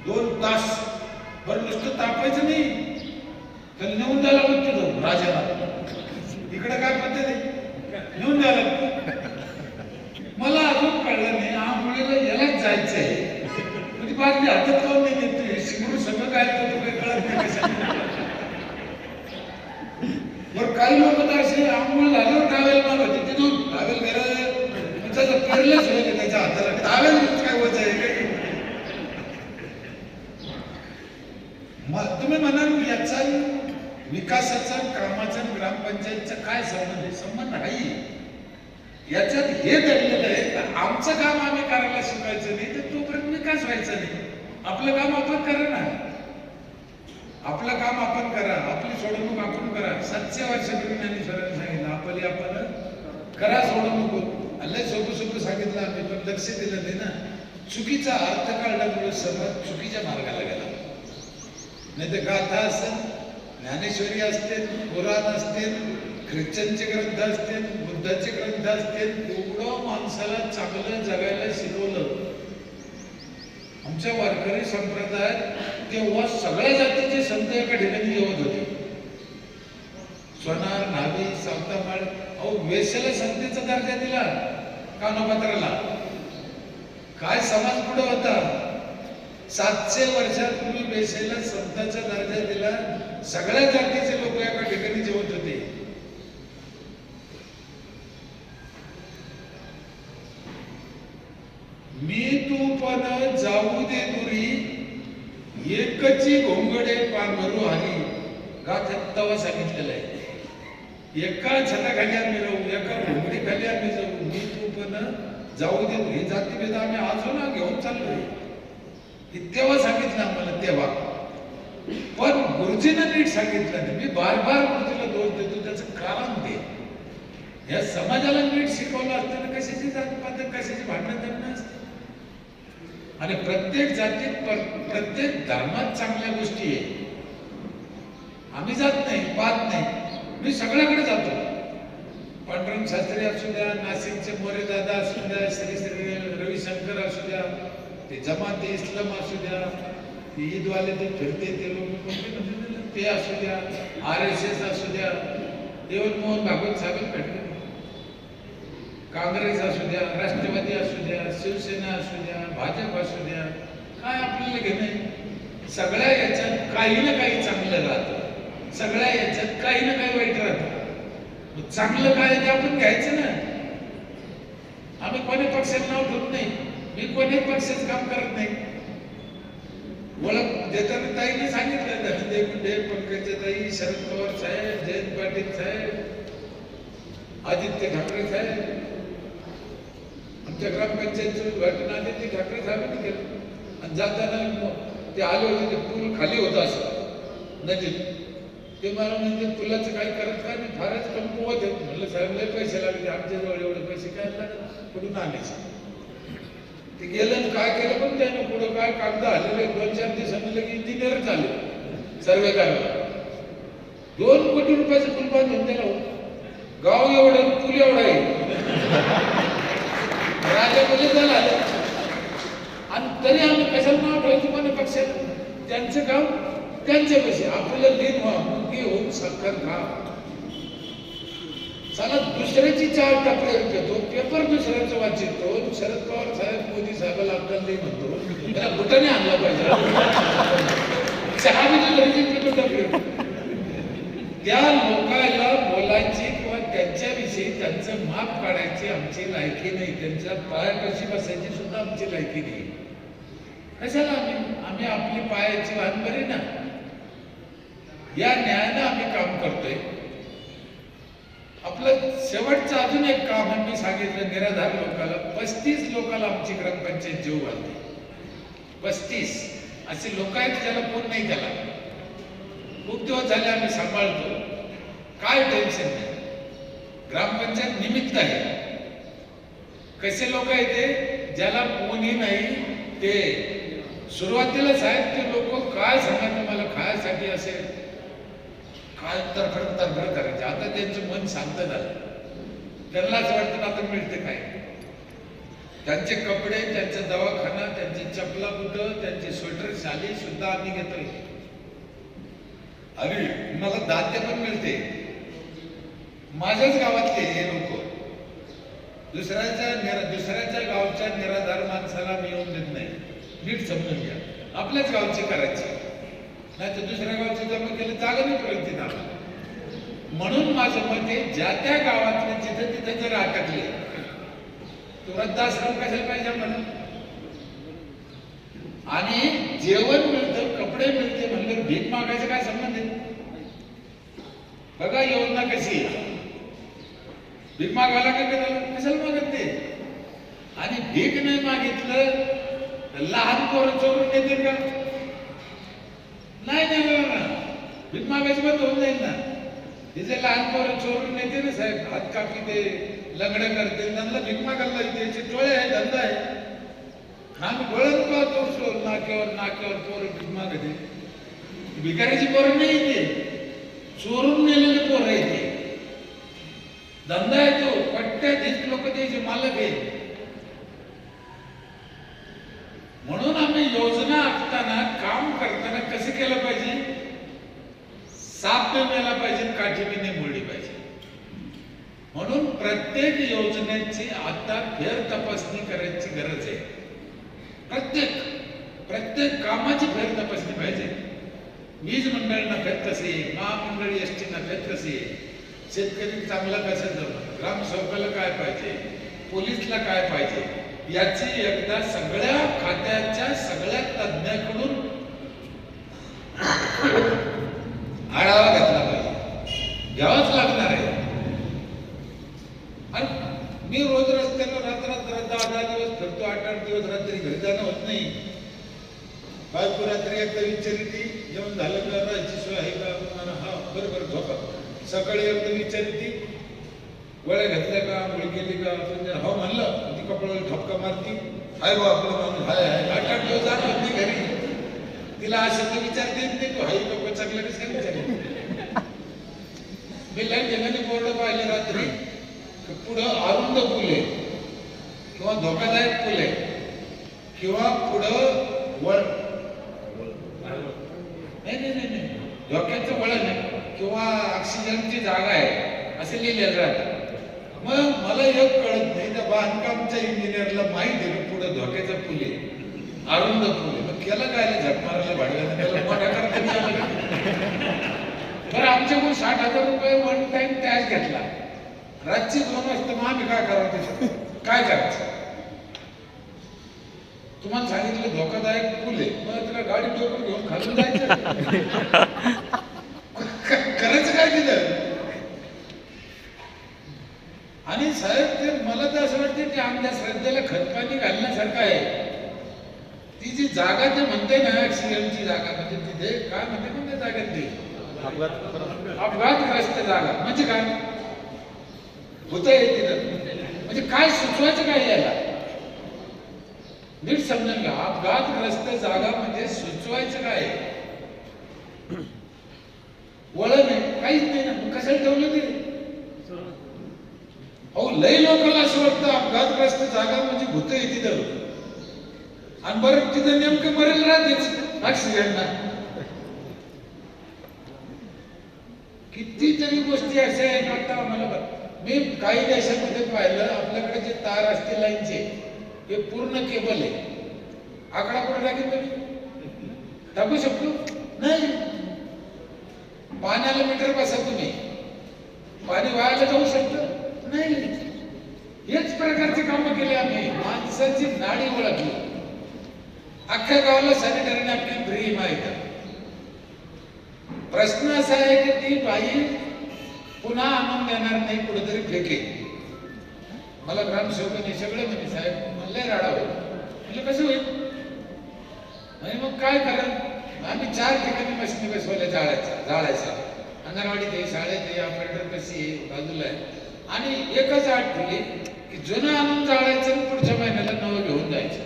2 तास. बरं नुसतं तापायचं नाही, त्याला नेऊन द्यायला लागतं तो राजाला. इकडे काय पद्धत आहे, नेऊन द्यायला लागतं. मला अजून कळलं नाही, आंघोळीला यालाच जायचंय म्हणजे बादली हातात काऊन नाही देते. शिकून सगळं काय करतो काही कळत नाही कशाने. बरं काही लोक तर असे आंघोळ झाल्यावर ट्रॅव्हल मागवते, तिथून ट्रॅव्हल करत हाताला टावेल काय वजन आहे काही. तुम्ही म्हणाल याचा विकासाचा कामाचा ग्रामपंचायतचा काय संबंध आहे? संबंध नाही. याच्यात हे दडलेलं आहे का आमचं काम आम्ही करायला शिकायचं नाही तर तोपर्यंत विकास व्हायचा नाही. आपलं काम आपण करा ना, आपलं काम आपण करा, आपली सोडवणूक आपण करा. 700 वर्षापूर्वी ज्ञानेश्वरांनी सांगितलं आपली आपण करा सोडवणूक. अल्ले सोपं सांगितलं आम्ही पण लक्ष दिलं नाही ना. चुकीचा अर्थ काढल्यामुळे सर्वात चुकीच्या मार्गाला गेला. नाही तर गाथा असेल, ज्ञानेश्वरी असतील, पुराण असतील, ख्रिश्चनचे ग्रंथ असतील, बुद्धाचे ग्रंथ असतील, एवढं माणसाला चांगलं जगायला शिकवलं. आमच्या वारकरी संप्रदायात तेव्हा सगळ्या जातीचे संत एका ठिकाणी जेवत होते. सोनार, न्हावी, सावतामाळ. अहो वेश्याला संतेचा दर्जा दिला कानोपात्राला. काय समाज पुढे होता. 700 वर्षापूर्वी वेश्याला संतांचा दर्जा दिला. सगळ्या जातीचे लोक एका ठिकाणी जेवत होते. मी तू पण जाऊ दे दुरी, एकची घोंगडे पांघरू हरी. गाथ्यात तवा सांगितलेलं आहे. एका छताखाली आम्ही राहू, एका घोंगडीखाली आम्ही जाऊ. मी तू पण जाऊ दे. हे जातीभेद आम्ही अजून घेऊन चाललोय. तेव्हा सांगितलं आम्हाला तेव्हा. पण गुरुजीनं नीट सांगितलं नाही. मी बार गुरुजीला दोष देतो, त्याचं कारण ते या समाजाला नीट शिकवलं असताना कशाची जातपात कशाची भांडणं करणं असते. आणि प्रत्येक जातीत प्रत्येक धर्मात चांगल्या गोष्टी आहे. आम्ही जात नाही, पाहत नाही. मी सगळ्याकडे जातो. पांडुरंग शास्त्री असू द्या, नाशिकचे मोरे दादा असू द्या, श्री रविशंकर असू द्या, ते जमाते इस्लाम असू द्या, ते ईदवाले ते फिरते ते लोक ते असू द्या, RSS असू द्या, देवन मोहन भागवत साहेब भेटले, काँग्रेस असू द्या, राष्ट्रवादी असू द्या, शिवसेना असू द्या, भाजप असू द्या, काय आपल्याला घेणे. सगळ्या याच्यात काही ना काही चांगलं राहतं, सगळ्या याच्यात काही ना काही वाईट राहतं. चांगलं काय ते आपण घ्यायचं ना. आम्ही कोणी पक्षाला नाव ठेवत नाही. मी कोणी पक्षाचं काम करत नाही. ओळख देताना ताईने सांगितलं, धनंजय मुंडे, पंकजाताई, शरद पवार साहेब, जयंत पाटील साहेब, आदित्य ठाकरे साहेब. आमच्या ग्रामपंचायतचं उद्घाटन आदित्य ठाकरे साहेबांनी केलं. आणि जाताना ते आले होते, ते पूल खाली होतं असं नदीत. ते मला म्हणजे पुलाचं काही करत काय नाही, फारच कमकुवत आहे. म्हणलं साहेब लय पैसे लागले, आमच्याजवळ एवढे पैसे काय लागले, कुठून आणायचे. ते गेलं काय केलं पण त्यानं पुढं काय कागद आलेले 2-4 दिवसांनी लगे इंजिनियरच आले सर्वे करायला. 2 कोटी रुपयाचं पूल बांधून त्याला गाव एवढं पूल एवढा आहे. राजा बोले झाला आणि तरी आम्ही कशाला नाव ठेवायचं कोणी पक्षाला. त्यांचं गाव त्यांच्या पैसे आपल्याला लीन व्हा, मुलगी होऊन साखर खा. चला दुसऱ्याची 4 टपरे घेतो, पेपर दुसऱ्याचं वाचितो. शरद पवार साहेब, मोदी साहेबाला आपल्याला नाही म्हणतो, त्याला बुटाने आणला पाहिजे. चहा बी टपरे. त्या लोकांना बोलायची किंवा त्यांच्याविषयी त्यांचं माप काढायची आमची लायकी नाही. त्यांच्या पायापाशी बसायची सुद्धा आमची लायकी नाही. कशाला आम्ही आपली पायाची वाहन बरी ना. या न्यायानं आम्ही काम करतोय. आपलं शेवटचं अजून एक काम आम्ही सांगितलं निराधार लोकांना. 35 लोकांना आमची ग्रामपंचायत जीव घालते. 35 असे लोक आहेत ज्याला कोण नाही. त्याला खूप दिवस झाले आम्ही सांभाळतो. काय टेन्शन नाही. ग्रामपंचायत निमित्त आहे. कसे लोक आहेत ते ज्याला कोणी नाही. ते सुरुवातीला साहेब ते लोक काय सांगायचं मला खायसाठी असेल काय तरफड करायचे. आता त्यांचं मन शांत झालं. त्यांना असं वाटतं आता मिळते काय. त्यांचे कपडे, त्यांचा दवाखाना, त्यांची चपला बुटं, त्यांची स्वेटर शाली सुद्धा आम्ही घेतोय. आणि मला दात्य पण मिळते. माझ्याच गावातले हे लोक दुसऱ्याच्या गावच्या निराधार माणसाला मी येऊन देत नाही. नीट समजून घ्या. आपल्याच गावचे करायचे, नाही तर दुसऱ्या गावचे जमा केले जागा नाही प्रगतीत आम्हाला. म्हणून माझं मत आहे ज्या त्या गावातले जिथे तिथे जर अटकले तो वृद्धाश्रम कशाला पाहिजे आम्हाला? आणि जेवण मिळतं, कपडे मिळते म्हणलं भीक मागायचं काय संबंध आहे? बघा योजना कशी आहे. भीक मागायला काय करायला कशाला मागत ते? आणि भीक नाही मागितलं तर लहान पोरं चोरून नेतील का? नाही नेणार ना. भीक मागायचं बंद होऊन जाईल ना. तिचे लहान पोरं चोरून नेते ना साहेब, हात कापी ते लंगडं करते, त्यांना भीक मागायला लागते. टोळे आहे, धंदा आहे. आम्ही डोळ्यात पाहतो नाक्यावर पोरं भीक मागते. भिकारीची पोरं नाही ते, चोरून नेलेले पोरं आहे ते. धंदा आहे तो, पट्ट्यात लोक द्यायचे, मालक आहे. म्हणून आम्ही योजना आखताना, काम करताना कसं केलं पाहिजे? साप नेला पाहिजे, काठी नाही मोडली पाहिजे. म्हणून प्रत्येक योजनेची आता फेर तपासणी करायची गरज आहे. प्रत्येक कामाची फेर तपासणी पाहिजे. वीज मंडळांना फेर कसे, महामंडळी एसटीना फेर कसे, शेतकरी चांगला कसं जमलं, ग्रामसेवकाला काय पाहिजे, पोलीसला काय पाहिजे, याची एकदा सगळ्या खात्याच्या सगळ्या तज्ञाकडून आढावा घेतला पाहिजे. घ्यावाच लागणार आहे. आणि मी रोज रस्त्याला रात्र 10 दिवस फिरतो, 8 दिवस रात्री घरी जाणं होत नाही. बायको रात्री एकदा विचारती, जेवण झालं का, राहायची सोय आहे का? हा बरोबर झोपा. सकाळी एकदा विचारती, वळ्या घातल्या का, आंघोळी केली का? हो म्हणलं, ती कपड्याला ठपका मारती, हाय बा आपलं माणूस, हाय हाय. 8 दिवस जाणं होत नाही घरी. तिला असं तर विचारते नाही, तू हाई बाबा चांगलं कसं काय विचारते? मी लय ठिकाणी बोर्ड पाहिले रात्री, पुढं अरुंद पूल आहे किंवा धोकादायक पूल आहे किंवा पुढं नाही धोक्याचं वळण आहे किंवा ऑक्सिजनची जागा आहे असं लिहिलेलं राहतं. मग मला एक कळत नाही, त्या बांधकामच्या इंजिनियरला माहिती आहे की पुढं धोक्याचा पूल आहे, अरुंद पूल आहे. मग केलं काय झक मारायला भाडव्यानं, त्याला मोठा करता नाही आलं. बरं आमच्याकडून 60,000 रुपये वन टाइम टॅक्स घेतला. रातची 2 वाजता मग आम्ही काय करायचं? काय करायचं? तुम्हाला सांगितलं धोकादायक पूल आहे, मग तुला गाडी डोकं घेऊन खालून जायचं? करायचं काय तिथं? आणि साहेब ते मला तर असं वाटतं की आमच्या श्रद्धेला खतपाणी घालण्यासारखं आहे. ती जी जागा ते म्हणते ना, ऍक्सिडेंटची जागा, म्हणजे तिथे काय म्हणते कोणत्या जागेत ते अपघातग्रस्त जागा म्हणजे काय होत आहे तिथं? म्हणजे काय सुचवायचं काय याला? नीट समजून घ्या. अपघातग्रस्त जागा म्हणजे सुचवायचं काय? वळण आहे, काहीच नाही ना. मग कशाला ठेवलं ते? अहो लय लोकांना असं वाटतं अपघातग्रस्त जागा म्हणजे भूत आहे तिथं, आणि बरं तिथं नेमकं मरेल राहतेच ऍक्सिडेंटना. कितीतरी गोष्टी अशा आहेत. आता आम्हाला मी काही देशामध्ये पाहिलं, आपल्याकडे जे तार असते लाईनचे हे पूर्ण केबल आहे. आकडा कुठे टाकेल तुम्ही? टाकू शकतो नाही. पाण्याला मीटर बसा तुम्ही, पाणी वायाला जाऊ शकतं नाही. हेच प्रकारचे कामं केले आम्ही. माणसाची नाडी ओळखली. अख्ख्या गावाला सॅनिटरी नॅपकिन फ्री माहिती. प्रश्न असा आहे की ती बाई पुन्हा आणून देणार नाही, कुठेतरी फेके. मला ग्रामसेवकांनी सगळे म्हणजे साहेब म्हणले राडा होईल. म्हणजे कसं होईल? आणि मग काय करा? आम्ही 4 ठिकाणी मशिनी बसवल्या जाळायचा. अंगणवाडी ते, शाळेत ते, ऑपरेटर कशी बाजूला आहे. आणि एकच अट ठेवली की जुनं आणून जाळायचं आणि पुढच्या महिन्याला नवं घेऊन जायचं.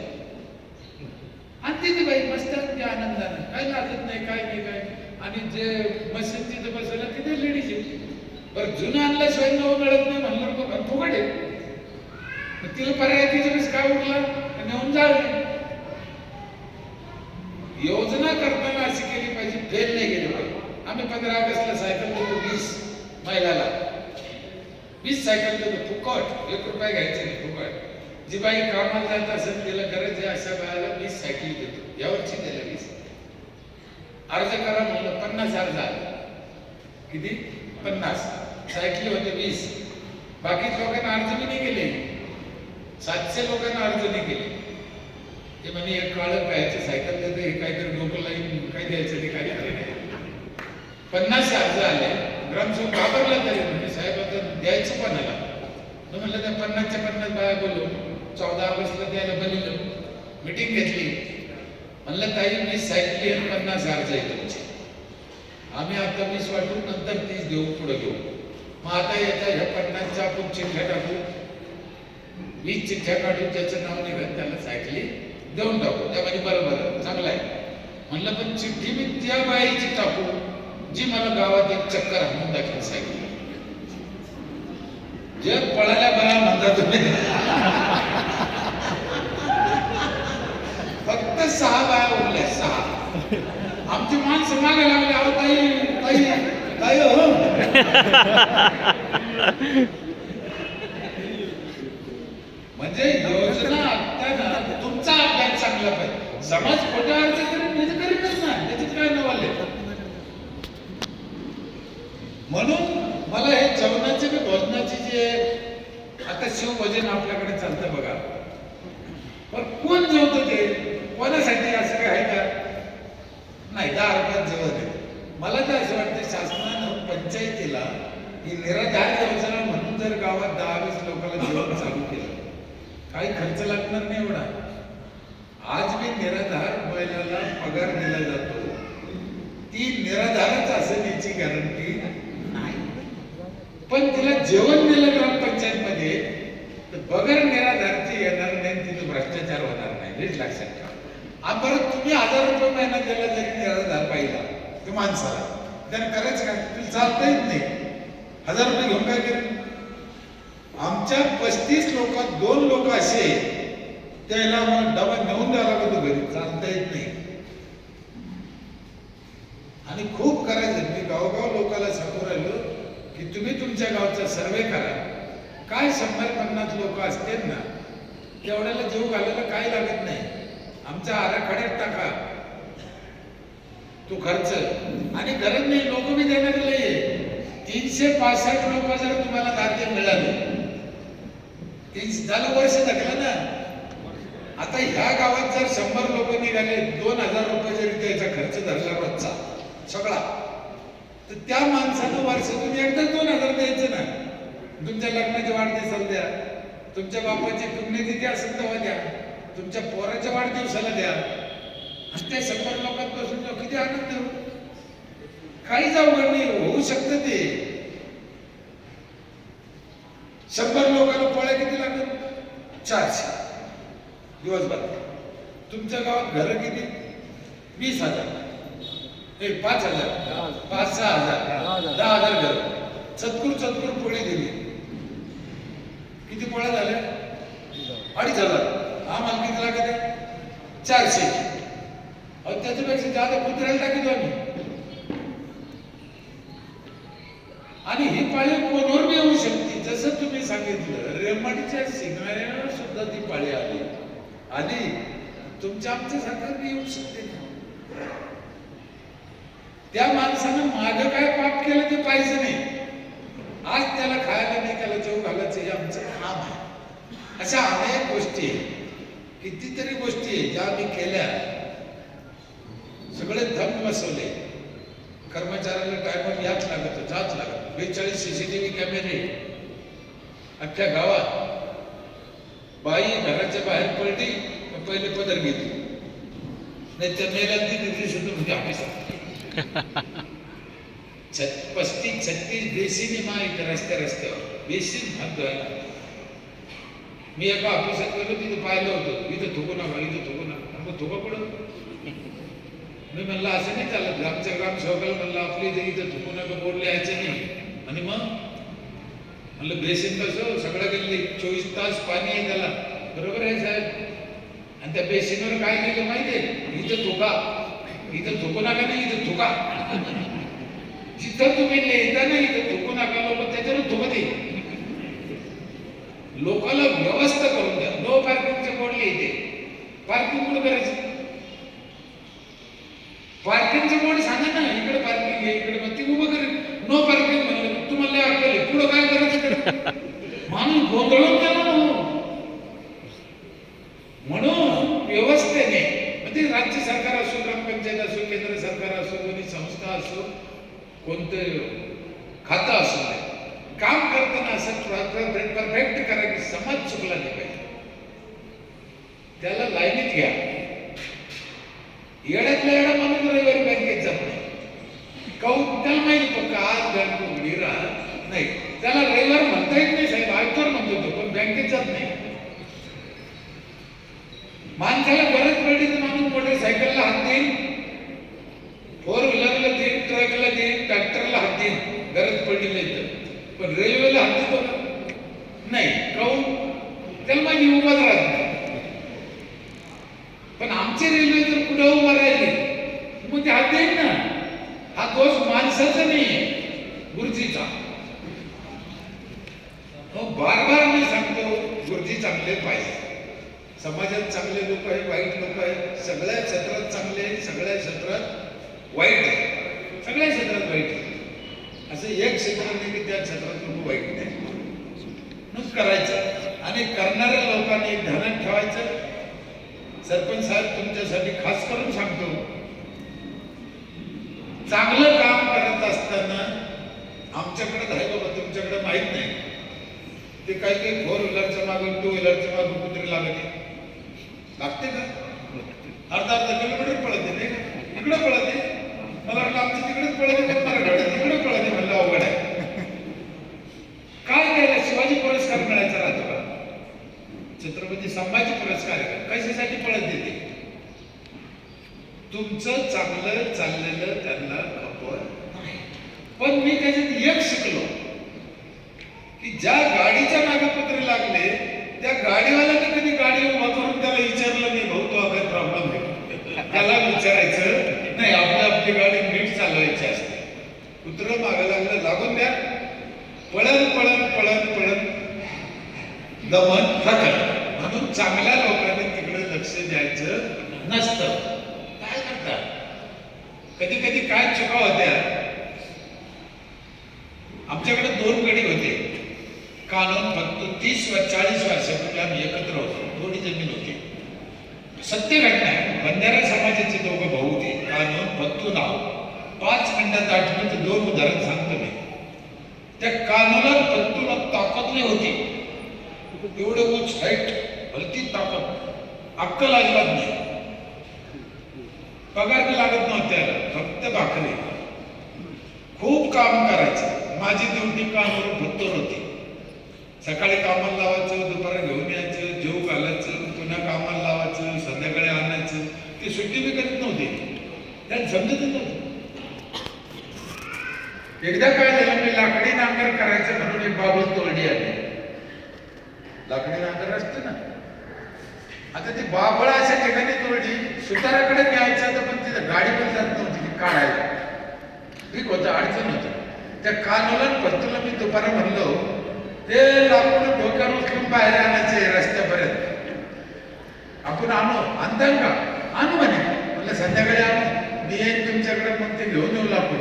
आणि तिथे बाई मस्त म्हणजे आनंदानं, काय लागत नाही, काय नाही काय. आणि जे मशीन तिथं बसवलं तिथे लेडीज आहे. बरं जुनं आणल्याशिवाय नवं मिळत नाही म्हणलं फुकट आहे. तिला पर्याय तिच्यापेक्षा काय उरला, नेऊन जाळले. योजना करताना अशी केली पाहिजे, फेल नाही गेली पाहिजे. आम्ही 15 ऑगस्टला सायकल देतो 20 महिलाला, 20 सायकल देतो फुकट. 1 रुपया घ्यायचे नाही, फुकट. जी बाई कामाला जात असेल तिला गरज आहे अशा बायाला 20 सायकल देतो. यावरची दिल्या 20. अर्ज करा म्हणलं 50 अर्ज आले. किती? 50. सायकली होते 20. बाकी लोकांना अर्ज बी नाही केले. 700 लोकांना अडचणी केली. ते म्हणे एक काळं पायाचं सायकल देतं, हे काहीतरी डोकं लाईन काय द्यायचं ते काही झालं नाही. 50 अर्ज आले. ग्रामसेवक घाबरला तरी म्हणजे साहेब आता द्यायचं कोणाला. म्हणलं त्या 50च्या 50 बाया बोलू. 14 ऑगस्टला द्यायला बोलवलं. मीटिंग घेतली. म्हणलं ताई 20 सायकली आणि 50 अर्ज आहे तुमचे. आम्ही आता 20 वाटून नंतर 30 देऊ, पुढे घेऊ. मग आता याच्या ह्या 50च्या आपण चिठ्ठ्या टाकू, 20 चिठ्ठ्या काढून ज्याचं नाव निघत त्याला सायकली देऊन टाकू. त्यामध्ये बरोबर चांगलं आहे. म्हणलं पण चिठ्ठी मी त्या बाईची टाकू जी मला गावात एक चक्कर आणून दाखवेल सायकल. जे पळाल्या बाया म्हणता तुम्ही, फक्त 6 बाया उरल्या, 6. आमची माणसं मागे लागले, अहो ताई ताई ताई हो. म्हणजे योजना आखताना तुमचा अभ्यास चांगला पाहिजे. समाज खोटा अर्ज करेल करीतच ना, त्याच्यात काय नवाले. म्हणून मला हे जेवणाचे की भोजनाचे जे आता शिवभोजन आपल्याकडे चालतं बघा, पण कोण जेवतं ते, कोणासाठी असं काय आहे का? नाही, 10 रुपयात जेवण आहे. मला तर असं वाटतं शासनानं पंचायतीला ही निराधार योजना म्हणून जर गावात 10-20 लोकांना जेवण चालू केलं, काही खर्च लागणार नाही एवढा. आज मी निराधार महिलाला पगार दिला जातो, ती निराधारच असेल याची गॅरंटी नाही. पण तिला जेवण दिलं ग्रामपंचायत मध्ये तर बगर निराधारची येणार नाही, तिथे भ्रष्टाचार होणार नाही. हेच लक्षात ठेवा. परत तुम्ही 1000 रुपये महिना दिला जरी निराधार पाहिला ते माणसाला, त्याने करायचं काय? तुम्ही चालता येत नाही. 1000 रुपये घेऊन काय करेल? आमच्या 35 लोकात 2 लोक असे त्याला आम्हाला डबा नेऊन द्यावा लागतो घरी, चालता येत नाही. आणि खूप करायचं. मी गावगाव लोकांना सांगू राहिलो की तुम्ही तुमच्या गावचा सर्वे करा. काय 100-50 लोक असतील ना, तेवढ्याला जीव घालायला काय लागत नाही. आमच्या आराखड्यात टाका तो खर्च. आणि गरज नाही, लोक मी देणार नाही. 365 लोक जर तुम्हाला दाते मिळाले, 30 झालं वर्ष धकलं ना. आता ह्या गावात जर 100 लोक निघाले, 2000 रुपये जरी त्याचा खर्च धरला रोजचा सगळा, तर त्या माणसानं वर्षातून एकदा 2000 द्यायचं ना. तुमच्या लग्नाच्या वाढदिवसाला द्या, तुमच्या बापाची पुण्यतिथी असेल तेव्हा द्या, तुमच्या पोराच्या वाढदिवसाला द्या. आणि त्या 100 लोकांपासून किती आनंद होऊ. काहीच अवघड नाही, होऊ शकतं ते. 100 लोकांना पोळ्या किती लागतात? 400 दिवसभर. तुमच्या गावात घरं किती? 20,000, 5,000, 5-6,000, 10,000 घर. चतकुर पोळी दिली, किती पोळ्या झाल्या? 2,500. आम्हाला किती लागत आहे? 400. त्याच्यापेक्षा जादा कुत्र्याला टाकीतो आम्ही. आणि ही पाळी कोणावर बी येऊ शकते. जसं तुम्ही सांगितलं, रेमाडीच्या सिग्नलवर सुद्धा ती पाळी आली. आणि तुमच्या आमच्या सरकार बी येऊ शकते. त्या माणसानं मागं काय पाप केलं ते पाहिजे नाही. आज त्याला खायला नाही, त्याला जेव घालायचं हे आमचं काम आहे. अशा अनेक गोष्टी आहेत, कितीतरी गोष्टी आहेत ज्या आम्ही केल्या. सगळे धन बसवले. कर्मचाऱ्याला टायमर याच लागत, जाच लागत. 42 CCTV कॅमेरे अख्ख्या गावात. बाई घराच्या बाहेर पडली, पहिले पदर घेतली, नाही तर मेला ती सुद्धा म्हणजे ऑफिसात. 35-36 बेसिनी माहिती रस्त्यावर बेसिन हात धुवायला. मी एका ऑफिसात गेलो, तिथे पाहिलं होतं, इथं थुकू नका, इथं थुकू नका. मग थुका पडून मी म्हणलं असं नाही चालत. आमच्या ग्रामसेवकाला म्हणलं आपली इथं थुकू नका बोर्ड लिहायचं नाही. आणि मग म्हणलं बेसिन कसं सगळं गेले, 24 तास पाणी आहे त्याला. बरोबर आहे साहेब. आणि त्या बेसिनवर काय लिहिलं माहितीये? इथं थुका, इथं थुकू नका नाही, इथं थुका. जिथं तुम्ही लिहिता ना इथं थुकू नका, लोक त्याच्यावर थुकते. लोकांना व्यवस्था करून द्या. नो पार्किंगचे बोर्ड लिहिते. पार्किंग कुठं करायचं? पार्किंगचे बोर्ड सांगा ना, इकडे पार्किंग आहे, इकडे मग ती उभं करेल. नो पार्किंग म्हणलं तुम्हाला अक्कल आहे, पुढं काय करायचं? माणूस गोंधळून गेला ना. राज्य सरकार असो, ग्रामपंचायत असो, केंद्र सरकार असो, कोणी संस्था असो, कोणतं खातं असो, काम करताना असं परफेक्ट करा की समाज चुकला नाही पाहिजे. त्याला लाईनीत घ्या. येड्यातला येडा माणूस रविवारी बँकेत जात नाही. काहून त्याला माहिती फक्त आज बँक उघडी राहत नाही. त्याला रविवार म्हणता येत नाही साहेब, आजवर म्हणतो तो, पण बँकेत जात नाही. माणसाला गरज पडली तर माणूस मोटरसायकलला हात देईल, फोर व्हीलरला देईल, ट्रकला देईल, ट्रॅक्टरला हात देईल, गरज पडली नाही तर. पण रेल्वेला हात देतो का? नाही. काहून? त्याला माहिती उभाच राहत नाही. पण आमची रेल्वे जर कुठे उभा राहिली मग ते हात देईल ना. हा दोष माणसाचा नाहीये, गुरुजीचा. बार बार मी सांगतो, गुरुजी चांगले पाहिजे. समाजात चांगले लोक आहे, वाईट लोक आहे, सगळ्या क्षेत्रात चांगले आहे, सगळ्या क्षेत्रात वाईट आहे, सगळ्या क्षेत्रात वाईट आहे. असं एक क्षेत्र नाही की त्या क्षेत्रात लोक वाईट नाही. मग करायचं आणि करणाऱ्या लोकांनी ध्यानात ठेवायचं. सरपंच साहेब तुमच्यासाठी खास करून सांगतो, चांगलं काम करत असताना आमच्याकडे आहे बाबा, तुमच्याकडे माहित नाही, ते काही फोर व्हीलरच्या मागून टू व्हीलरच्या मागून कुत्रे लागते का? अर्धा किलोमीटर पळते नाही का? इकडे पळते. मला वाटलं आमच्या तिकडेच पळते, पण मला तिकडे पळते. म्हणलं अवघड आहे. काय केलं? शिवाजी पुरस्कार मिळायचा राहतो का? छत्रपती संभाजी पुरस्कार आहे का? कशासाठी पळत देते? तुमचं चांगलं चाललेलं त्यांना खपत नाही. पण मी त्याच्यात एक शिकलो की ज्या गाडीच्या मागे कुत्रे लागले त्या गाडीवाल्याने कधी गाडी उभा करून त्याला विचारलं नाही, भाऊ तो काय प्रॉब्लेम आहे? त्याला विचारायचं नाही, आपली गाडी नीट चालवायची असते. कुत्रं मागे लागलं, लागून द्या. पळत पळत पळत पळत दमन थकल. म्हणून चांगल्या लोकांनी तिकडे लक्ष द्यायचं नसतं. काय करतात? कधी कधी काय चुका होत्या. आमच्याकडे 2 गडी होते. कानून फक्त 30-40 वर्षापूर्वी आम्ही एकत्र होतो. थोडी जमीन होती. सत्य घटना आहे. बंजारा समाजाचे 2 भाऊ होते. कानून फत्तू नाव. 5 मिनिटात आठवण 2 उदाहरण सांगतो मी. त्या कानूनात फत्तूला ताकद नाही होती. एवढे उंच हाईट, भलती ताकद, अक्कल अजिबात नाही. पगार बी लागत नव्हत्या, फक्त भाकरी. खूप काम करायचं. माझी ड्युटी कामावर फत्तूर होती. सकाळी कामाला लावायचं, दुपारी घेऊन यायचं, जेव घालायचं, पुन्हा कामाला लावायचं, संध्याकाळी आणायचं. ते सुट्टी बी करीत नव्हते. त्यात समजत नव्हतं. एकदा काय झालं, मी लाकडी नांगर करायचं म्हणून एक बाबत तोडली आली. लाकडी नांगर असते ना, आता ती बाबळ अशा ठिकाणी तोडली, सुताराकडे न्यायचं तर पण तिथं गाडी पण जात नव्हती ती काढायला. ठीक होतं, अडचण होतं. त्या कानोलन पत्तूला मी दुपारा म्हणलो, ते लाकूड डोक्यावर उचलून बाहेर आणायचे रस्त्यापर्यंत. आपण आणताल का? आणू म्हणे. म्हणलं संध्याकाळी आणू, मी येईन तुमच्याकडे, मग ते घेऊन येऊ लाकूड.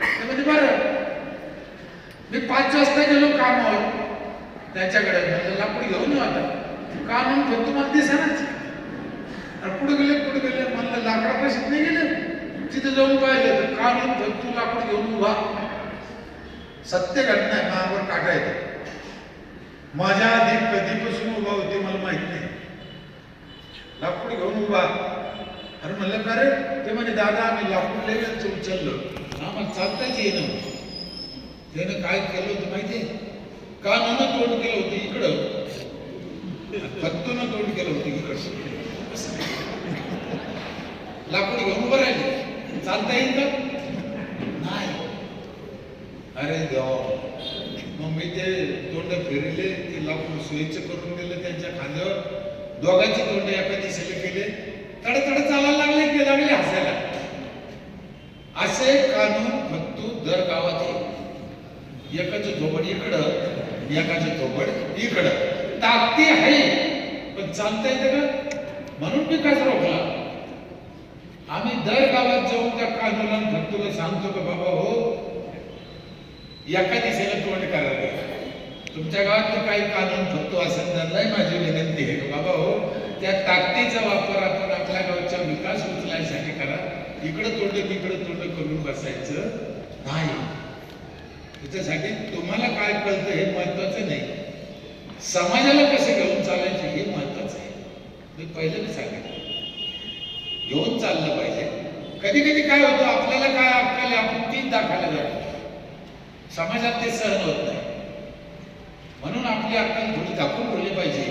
ते म्हणजे बरं. मी 5 वाजता गेलो कामावर त्याच्याकडे. म्हणलं लाकूड घेऊन येऊ आता. कानून फक्त मला दिसेनाच. कुठे गेले म्हणलं लाकडा कशात नाही गेले. तिथे जाऊन पाहिलं तर कानून फक्त लाकूड घेऊन उभा. सत्य घटना आहे, मावर काटा येते. माझ्या आधी कधीपासून उभा होते मला माहित नाही. लाकूड घेऊन उभा. अरे म्हणलं का रे? ते म्हणजे दादा आम्ही लाकूड लेवलचं उचललं, आम्हाला चालताच येणं. त्यानं काय केलं होतं माहितीये? कानानं तोंड केलं होतं इकडं, फत्तून तोंड केलं होतं इकडं. लाकूड घेऊन उभं राहिले. चालता येईल का? नाही. अरे देवा. मग मी ते तोंड फिरले, ते लाकूड सोयीचं करून दिलं त्यांच्या खांद्यावर. दोघांची तोंड एका दिशेला केले. तडतड चालायला लागले की लागले हसायला. असे कानून फत्तू दर गावात आहे. एकाचं थोबड इकडं, एकाचं थोबड इकडं. ताकदी आहे पण चालता येतं का? म्हणून मी काय रोखला. आम्ही दर गावात जाऊन त्या कानून फत्तूला सांगतो का बाबा हो, एका दिशेला तोंड करायला. तुमच्या गावात काही कानून फत्तू असेल तर माझी विनंती आहे बाबा हो, त्या ताकदीचा वापर आपण आपल्या गावच्या विकास इकडं तोंड करून बसायचं नाही. त्याच्यासाठी तुम्हाला काय कळतं हे महत्वाचं नाही, समाजाला कसे घेऊन चालायचे हे महत्वाचं आहे. मी पहिलं मी सांगितलं घेऊन चाललं पाहिजे. कधी कधी काय होतं आपल्याला काय अक्कल आपण तीच दाखवायला जातो, समाजात ते सहन होत नाही. म्हणून आपली अक्कल थोडी दाखवून ठेवली पाहिजे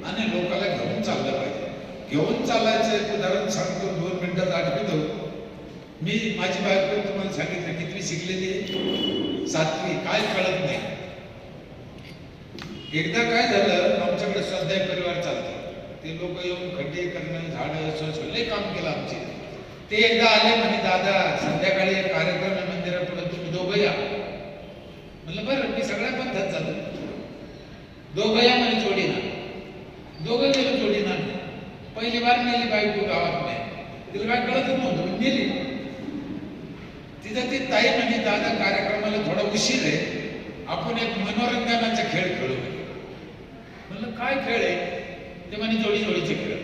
आणि लोकांना घेऊन चाललं पाहिजे. घेऊन चालायचं एक उदाहरण सांगतो, 2 मिनिटात आठवतो. मी माझी बायको तुम्हाला सांगितलं कितवी शिकलेली आहे, 7वी. काय कळत नाही. एकदा काय झालं, आमच्याकडे स्वाध्याय परिवार चालतो. ते लोक येऊन खड्डे करणं, झाडं लय काम केलं आमचे. ते एकदा आले म्हणे, दादा संध्याकाळी एक कार्यक्रम आहे मंदिरापुढे, तुम्ही दोघं या. म्हणलं बरं, मी सगळ्या पद्धत जातो. दोघं या म्हणे जोडीना. दोघं गेलो जोडीना. पहिली बार नेली बायको गावात नाही, तिला काय कळतच नव्हतं, नेली. तिथं ती ताई म्हणे, दादा कार्यक्रमाला थोडा उशीर आहे, आपण एक मनोरंजनाचा खेळ खेळू. म्हणलं काय खेळ आहे? ते म्हणे जोडीचे खेळ.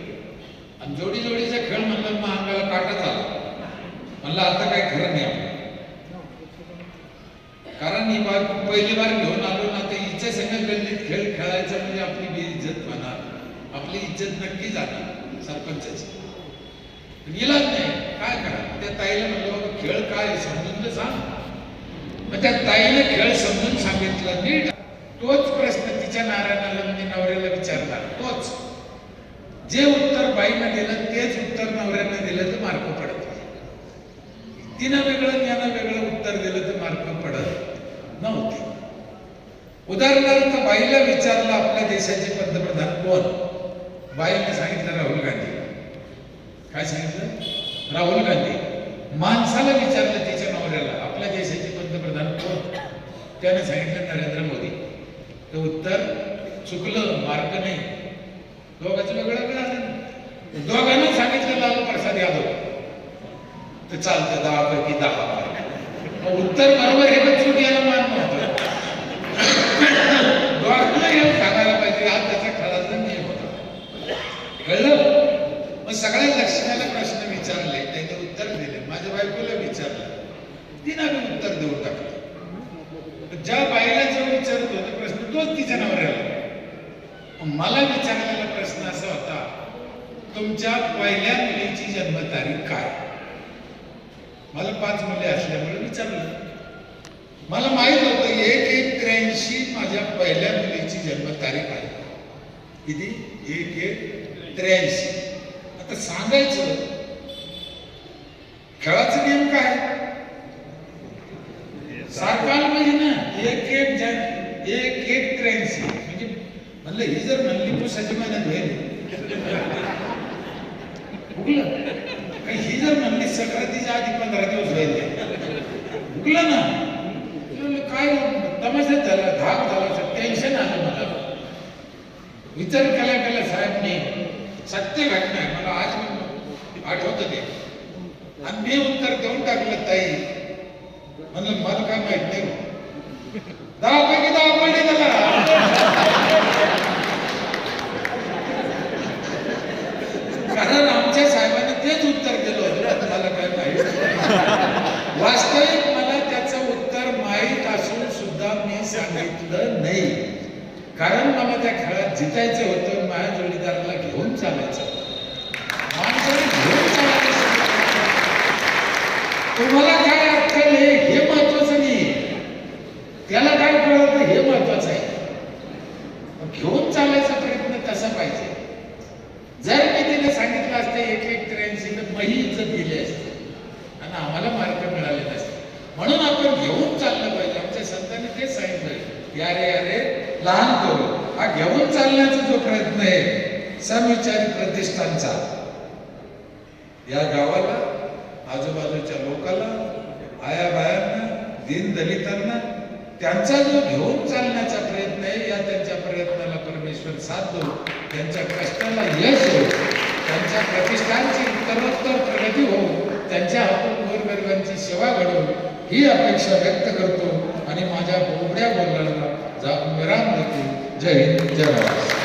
आणि जोडीचा खेळ म्हणलं मग अंगाला काटाच आला. म्हणलं आता काय खरं नाही आपलं, कारण ही बायको पहिली बार घेऊन आलो ना, तर हिच्या संग गल्लीत खेळ खेळायचा म्हणजे आपली बेइज्जत होणार, आपली इज्जत नक्की जाणार सरपंचाची. इलाज नाही, काय करा. त्या ताईला म्हणलं बाबा खेळ काय समजून तर सांग. मग त्या ताईने खेळ समजून सांगितलं नीट. तोच प्रश्न तिच्या नारायणाला म्हणजे नवऱ्याला विचारला, तोच जे उत्तर बाईनं दिलं तेच उत्तर नवऱ्यानं दिलं तर मार्क पडत. तिनं वेगळं यानं वेगळं उत्तर दिलं तर मार्क पडत नव्हते. उदाहरणार्थ बाईला विचारलं आपल्या देशाचे पंतप्रधान कोण, बाईने सांगितलं राहुल गांधी. काय सांगितलं? राहुल गांधी. माणसाला विचारलं तिच्या नवऱ्याला आपल्या देशाचे पंतप्रधान कोण, त्याने सांगितलं नरेंद्र मोदी. ते उत्तर चुकलं, मार्क नाही. दोघांचं वेगळं वेगळं आलं. दोघांना सांगितलं लालू प्रसाद यादव, तर चालतं 10 पैकी 10. उत्तर बरोबर हे पण चूक यायला मान नव्हतं. दोघांना हे सांगायला पाहिजे, आज त्याचा खराचा नियम होता. कळलं? मग सगळ्या लक्षणाला प्रश्न विचारले, त्याने उत्तर दिले. माझ्या बायकोला विचारलं, तिनं मी उत्तर देऊन टाकलं. ज्या बाईला जो विचारत होता प्रश्न तोच तिच्या नवऱ्याला. मला विचारलेला प्रश्न असा होता, तुमच्या पहिल्या मुलीची जन्मतारीख काय? मला 5 मुले असल्यामुळे विचारलं. मला माहित होतं 1-1-83 माझ्या पहिल्या मुलीची जन्मतारीख आहे. किती? 1-1-83. आता सांगायचं खेळाचा नियम काय? सारखा पाहिजे ना. 1-1-83 म्हणजे म्हणलं ही जर म्हणली पुरुषाच्या महिन्यात होईल, ही जर म्हणली संक्रांतीच्या आधी 15 दिवस होईल, भुकला ना. काय तमाशाच झाला, धाक झाला, टेन्शन आलं मला. विचार केला साहेबने, सत्य घटना आहे, मला आज आठवत ते. आणि मी उत्तर देऊन टाकलं ताई. म्हणलं मला काय माहित नाही. 10 पैकी 10 पडले त्याला. कारण आमच्या साहेबांनी तेच उत्तर दिलं होतं, मला काय माहित. वास्तविक मला त्याचं उत्तर माहीत असून सुद्धा मी सांगितलं नाही, कारण मला त्या खेळात जितायचं होतं. माझ्या जोडीदाराला घेऊन चालायचं, माणसाने घेऊन चालायचं. तुम्हाला काय अक्कल आहे हे महत्वाचं नाही, त्याला काय कळतं हे महत्वाचं आहे. घेऊन चालायचा प्रयत्न तसा पाहिजे. जर मी तिने सांगितलं असतं 1-1-83 तर मही इज्जत गेली असते आणि आम्हाला मार्क मिळाले नसते. म्हणून आपण घेऊन चाललं पाहिजे. आमच्या संतांनी तेच सांगितलं, यारे लहान करू. हा घेऊन चालण्याचा जो प्रयत्न आहे समविचारी प्रतिष्ठानचा, या गावाला, आजूबाजूच्या लोकांना, आया बायांना, दीन दलितांना त्यांचा जो घेऊन चालण्याचा प्रयत्न आहे, या त्यांच्या प्रयत्नाला परमेश्वर साथ देऊ, त्यांच्या कष्टाला यश हो, त्यांच्या प्रतिष्ठानची उत्तरोत्तर प्रगती हो, त्यांच्या हातून गोरगरिबांची सेवा घडो, ही अपेक्षा व्यक्त करतो आणि माझ्या बोबड्या बोलण्याला विराम देतो. जय हिंद, जय महाराष्ट्र.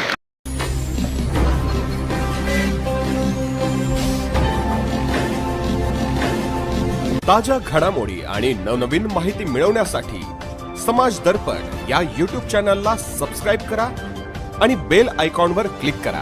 ताज्या घडामोडी आणि नवनवीन माहिती मिळवण्यासाठी समाज दर्पण या YouTube चॅनलला सबस्क्राईब करा आणि बेल आयकॉनवर क्लिक करा.